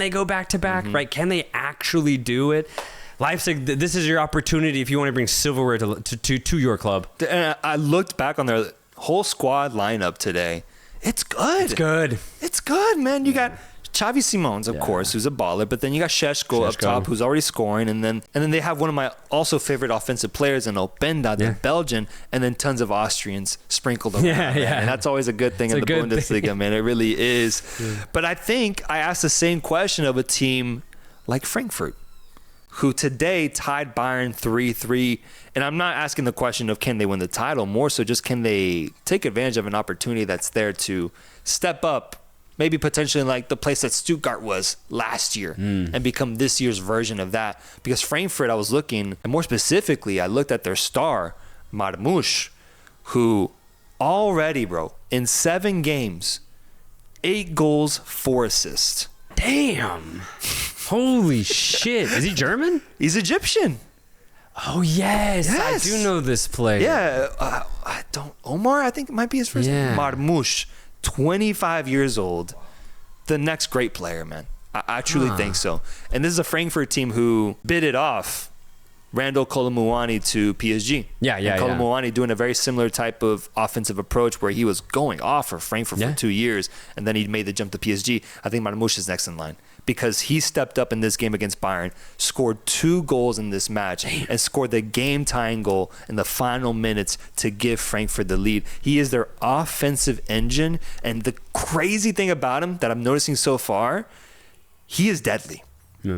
go back to back, right? Can they actually do it? Leipzig, this is your opportunity if you want to bring silverware to your club. And I looked back on their whole squad lineup today. It's good. It's good, man. You got Xavi Simons, of course, who's a baller, but then you got Šeško up top, who's already scoring, and then they have one of my also favorite offensive players in Openda, the Belgian, and then tons of Austrians sprinkled around. And that's always a good thing in the Bundesliga, man. It really is. Yeah. But I think I asked the same question of a team like Frankfurt, who today tied Bayern 3-3. And I'm not asking the question of can they win the title, more so just can they take advantage of an opportunity that's there to step up maybe potentially like the place that Stuttgart was last year and become this year's version of that. Because Frankfurt, I was looking, and more specifically, I looked at their star, Marmoush, who already, bro, in 7 games, 8 goals, 4 assists. Damn. Holy shit. Is he German? He's Egyptian. Oh, yes. I do know this player. Yeah. Omar, I think it might be his first name. Marmoush, 25 years old. The next great player, man. I truly think so. And this is a Frankfurt team who bid it off Randall Kolomuani to PSG. Yeah. Kolomuani doing a very similar type of offensive approach where he was going off for Frankfurt for 2 years, and then he made the jump to PSG. I think Marmoush is next in line because he stepped up in this game against Bayern, scored 2 goals in this match, and scored the game-tying goal in the final minutes to give Frankfurt the lead. He is their offensive engine, and the crazy thing about him that I'm noticing so far, he is deadly.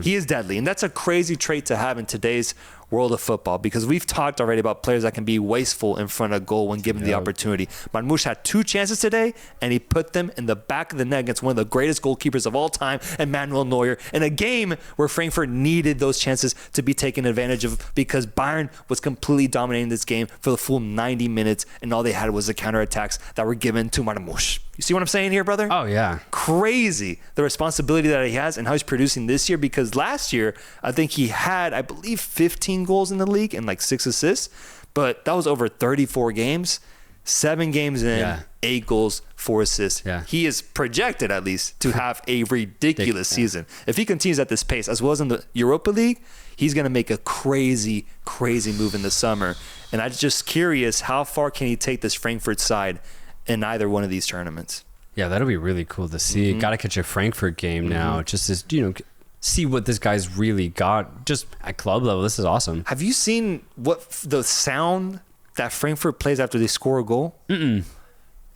He is deadly, and that's a crazy trait to have in today's world of football, because we've talked already about players that can be wasteful in front of goal when given the opportunity. Marmoush had 2 chances today, and he put them in the back of the net against one of the greatest goalkeepers of all time, Emmanuel Neuer, in a game where Frankfurt needed those chances to be taken advantage of because Bayern was completely dominating this game for the full 90 minutes, and all they had was the counterattacks that were given to Marmoush. You see what I'm saying here, brother? Oh, yeah. Crazy, the responsibility that he has and how he's producing this year, because last year, I think he had, I believe, 15 goals in the league and like 6 assists, but that was over 34 games. 7 games in, 8 goals, 4 assists. Yeah. He is projected, at least, to have a ridiculous season. If he continues at this pace, as well as in the Europa League, he's going to make a crazy, crazy move in the summer. And I'm just curious, how far can he take this Frankfurt side in either one of these tournaments? Yeah, that'll be really cool to see. Got to catch a Frankfurt game now, just to, see what this guy's really got just at club level. This is awesome. Have you seen what the sound that Frankfurt plays after they score a goal? It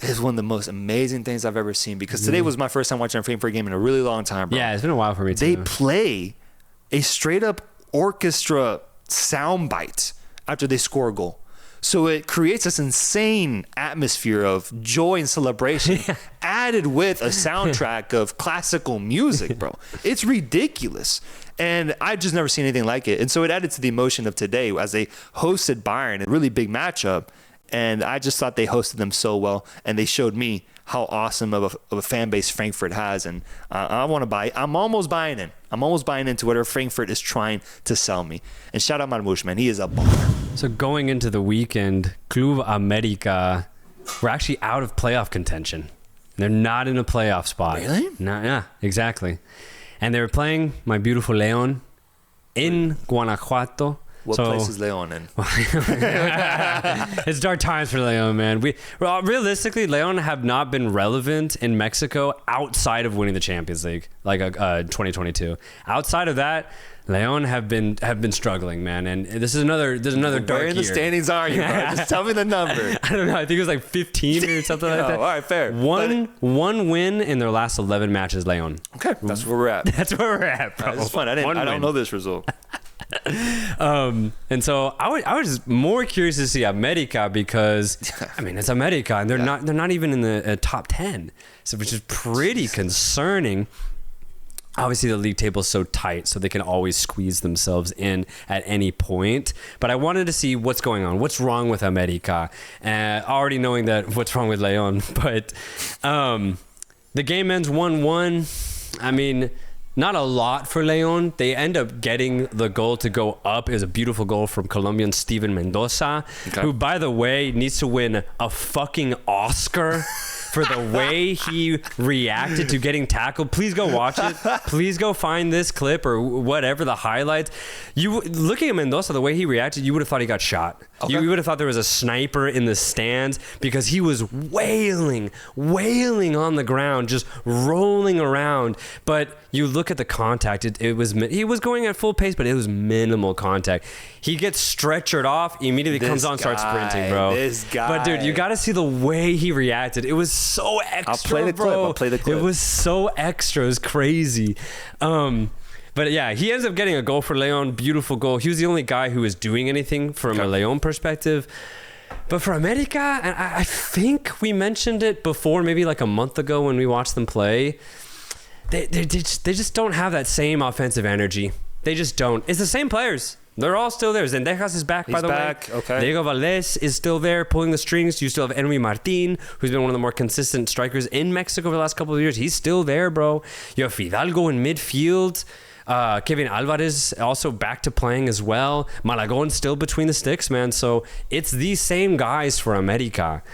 is one of the most amazing things I've ever seen, because today was my first time watching a Frankfurt game in a really long time, bro. Yeah, it's been a while for me too. They play a straight up orchestra sound bite after they score a goal. So it creates this insane atmosphere of joy and celebration, added with a soundtrack of classical music, bro. It's ridiculous. And I've just never seen anything like it. And so it added to the emotion of today as they hosted Bayern, a really big matchup. And I just thought they hosted them so well. And they showed me how awesome of a fan base Frankfurt has. And I want to buy. I'm almost buying in. I'm almost buying into whatever Frankfurt is trying to sell me. And shout out Marmoush, man. He is a baller. So going into the weekend, Club America, we're actually out of playoff contention. They're not in a playoff spot. Really? No, yeah, exactly. And they were playing my beautiful León in Guanajuato. What place is León in? It's dark times for León, man. Realistically, León have not been relevant in Mexico outside of winning the Champions League, like 2022. Outside of that, León have been struggling, man. And there's another dark Where in the standings are you, bro? Just tell me the number. I don't know. I think it was like 15 or something like that. All right, fair. One win in their last 11 matches, León. Okay, that's where we're at. That's where we're at, bro. It's fun. I don't know this result. And so I was more curious to see America because I mean it's America and they're not even in the top 10, so which is pretty concerning. Obviously the league table is so tight, so they can always squeeze themselves in at any point. But I wanted to see what's going on, what's wrong with America, already knowing that what's wrong with León. But the game ends 1-1. I mean, not a lot for León. They end up getting the goal to go up. It was a beautiful goal from Colombian Steven Mendoza, who, by the way, needs to win a fucking Oscar for the way he reacted to getting tackled. Please go watch it. Please go find this clip or whatever, the highlights. Looking at Mendoza, the way he reacted, you would have thought he got shot. Okay. You would have thought there was a sniper in the stands because he was wailing on the ground, just rolling around. But you look at the contact, he was going at full pace, but it was minimal contact. He gets stretchered off, immediately comes on, starts sprinting, bro. This guy. But dude, you got to see the way he reacted. It was so extra, I'll play the clip. It was so extra. It was crazy. But yeah, he ends up getting a goal for León. Beautiful goal. He was the only guy who was doing anything from a León perspective. But for America, and I think we mentioned it before, maybe like a month ago when we watched them play, they just don't have that same offensive energy. They just don't. It's the same players. They're all still there. Zendejas is back, by the way. Okay. Diego Velez is still there pulling the strings. You still have Henry Martin, who's been one of the more consistent strikers in Mexico over the last couple of years. He's still there, bro. You have Fidalgo in midfield. Kevin Alvarez also back to playing as well. Malagon still between the sticks, man. So it's these same guys for America.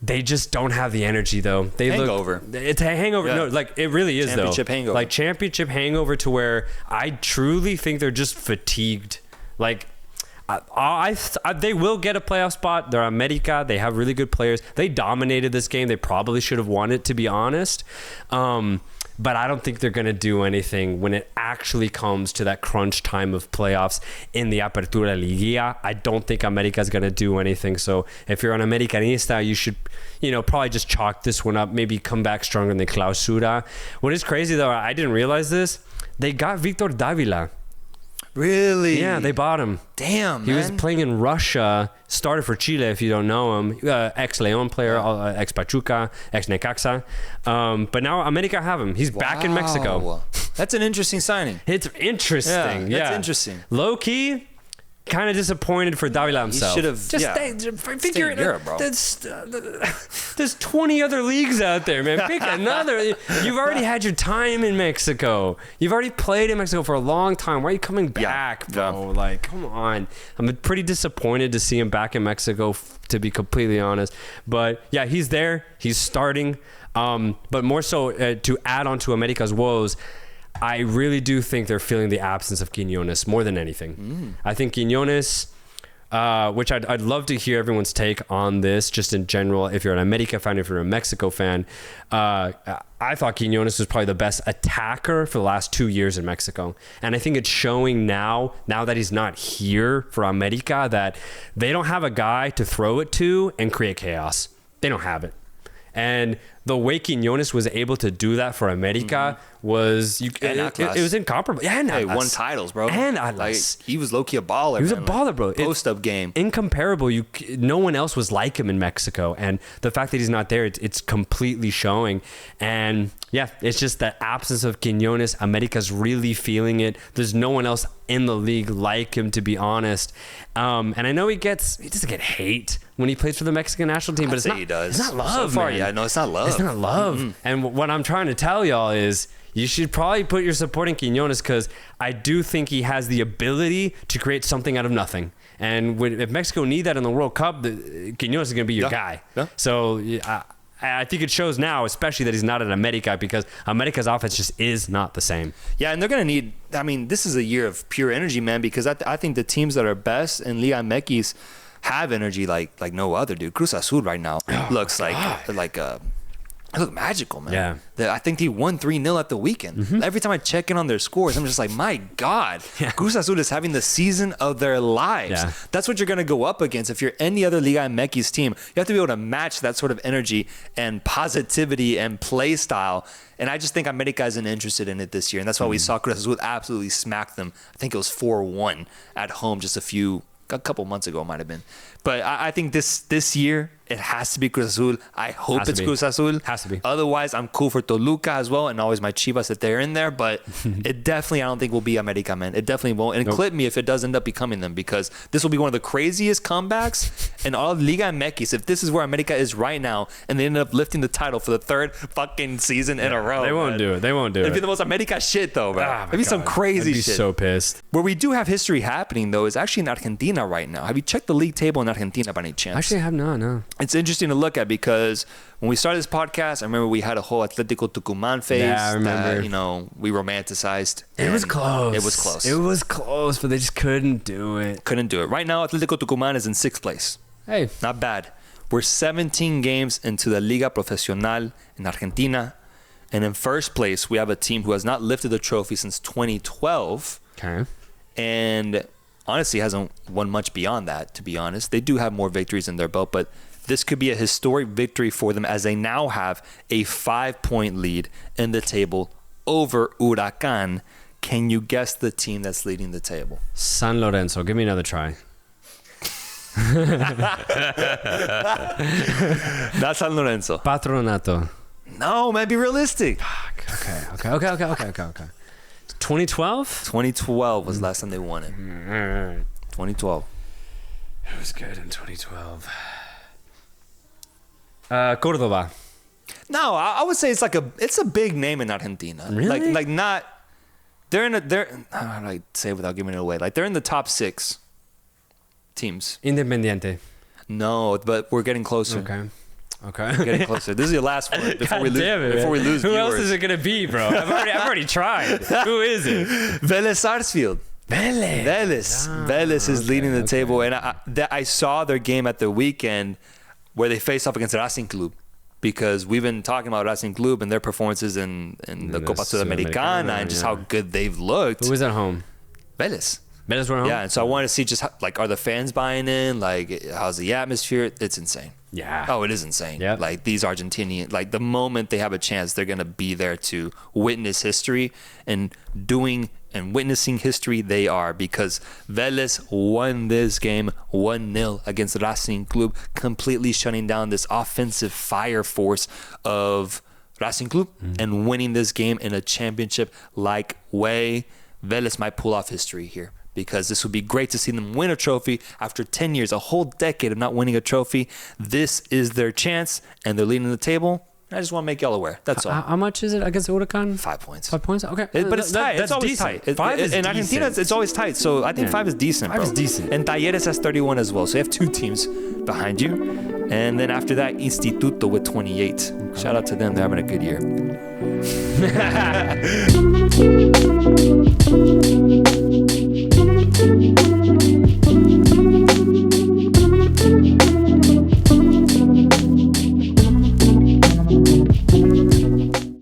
They just don't have the energy, though. It's a hangover. Yeah. No, like it really is, championship hangover. Like championship hangover to where I truly think they're just fatigued. Like they will get a playoff spot. They're America. They have really good players. They dominated this game. They probably should have won it, to be honest. But I don't think they're going to do anything when it actually comes to that crunch time of playoffs in the Apertura Liga. I don't think America is going to do anything. So if you're an Americanista, you should, probably just chalk this one up, maybe come back stronger than Clausura. What is crazy, though, I didn't realize this. They got Victor Davila. Really? Yeah, they bought him. Damn, He was playing in Russia, started for Chile, if you don't know him. Ex-León player, ex-Pachuca, ex-Necaxa. But now America have him. He's back in Mexico. That's an interesting signing. It's interesting. Yeah, that's interesting. Low-key, kind of disappointed for Davila himself. He should have stay in Europe, bro. There's 20 other leagues out there, man. Pick another. You've already had your time in Mexico. You've already played in Mexico for a long time. Why are you coming back, bro? Like, come on. I'm pretty disappointed to see him back in Mexico, to be completely honest. But yeah, he's there. He's starting. But more so to add on to America's woes, I really do think they're feeling the absence of Quiñones more than anything. I think Quiñones, which I'd love to hear everyone's take on this, just in general. If you're an America fan, if you're a Mexico fan, I thought Quiñones was probably the best attacker for the last 2 years in Mexico. And I think it's showing now that he's not here for America, that they don't have a guy to throw it to and create chaos. They don't have it. And the way Quiñones was able to do that for America was it was incomparable. Yeah, and won titles, bro. And he was low-key a baller. He was a baller, bro. Post-up game. Incomparable. No one else was like him in Mexico. And the fact that he's not there, it's completely showing. And yeah, it's just that absence of Quiñones. America's really feeling it. There's no one else in the league like him, to be honest. And I know he doesn't get hate when he plays for the Mexican national team, but it's not. He does. It's not love, so far, man. Yeah, no, it's not love. It's not love. And what I'm trying to tell y'all is, you should probably put your support in Quiñones, because I do think he has the ability to create something out of nothing. And if Mexico need that in the World Cup, Quiñones is going to be your guy. Yeah. So I think it shows now, especially that he's not an America, because America's offense just is not the same. Yeah, and they're going to need, this is a year of pure energy, man, because I think the teams that are best in Liga MX have energy like no other, dude. Cruz Azul right now looks like they look magical, man. Yeah. I think they won 3-0 at the weekend. Every time I check in on their scores, I'm just like, my God, Cruz Azul is having the season of their lives. Yeah. That's what you're going to go up against. If you're any other Liga MX team, you have to be able to match that sort of energy and positivity and play style. And I just think America isn't interested in it this year. And that's why we saw Cruz Azul absolutely smack them. I think it was 4-1 at home just a couple months ago, it might have been. But I think this year, it has to be Cruz Azul. I hope it's Cruz Azul. Has to be. Otherwise, I'm cool for Toluca as well, and always my Chivas that they're in there. But it definitely, I don't think will be America, man. It definitely won't. And clip me if it does end up becoming them, because this will be one of the craziest comebacks in all of Liga MX. If this is where America is right now, and they end up lifting the title for the third fucking season in a row. They won't do it. It'd be the most America shit, though, bro. It'd be some crazy shit. I'd be so pissed. Where we do have history happening, though, is actually in Argentina right now. Have you checked the league table in Argentina by any chance? Actually, I have not, no. It's interesting to look at, because when we started this podcast, I remember we had a whole Atletico Tucumán phase. Yeah, I remember. That, we romanticized. It was close. It was close, but they just couldn't do it. Right now, Atletico Tucumán is in 6th place. Hey. Not bad. We're 17 games into the Liga Profesional in Argentina. And in 1st place, we have a team who has not lifted the trophy since 2012. Okay. And honestly hasn't won much beyond that, to be honest. They do have more victories in their belt, but this could be a historic victory for them, as they now have a 5-point lead in the table over Huracan. Can you guess the team that's leading the table? San Lorenzo. Give me another try. Not San Lorenzo. Patronato. No, man, be realistic. Okay. 2012? 2012 was the last time they won it. 2012. It was good in 2012. Cordoba. No, I would say it's a big name in Argentina. Really? Like not. They're how do I say it without giving it away? Like they're in the top 6 teams. Independiente. No, but we're getting closer. Okay. Getting closer. This is your last one before we lose. Who viewers. else is it gonna be, bro? I've already tried. Who is it? Velez Sarsfield. Velez. Velez is leading the table, and I saw their game at the weekend where they faced off against Racing Club, because we've been talking about Racing Club and their performances in the Copa Sudamericana and just how good they've looked. Who was at home? Velez. Velez were home? Yeah, and so I wanted to see just how, like, are the fans buying in? Like, how's the atmosphere? It's insane. Yeah. Oh, it is insane. Yep. Like, these Argentinian, like, the moment they have a chance, they're going to be there to witness history, and doing and witnessing history they are, because Velez won this game 1-0 against Racing Club, completely shutting down this offensive fire force of Racing Club and winning this game in a championship-like way. Velez might pull off history here, because this would be great to see them win a trophy after 10 years, a whole decade of not winning a trophy. This is their chance, and they're leading the table. I just want to make y'all aware. That's all. How much is it against Huracan? 5 points. 5 points? Okay. But it's tight. It's always decent. tight. 5 is in decent. Argentina, it's always tight. So I think 5 is decent, bro. 5 is decent. And Talleres has 31 as well. So you have 2 teams behind you. And then after that, Instituto with 28. Shout out to them. They're having a good year.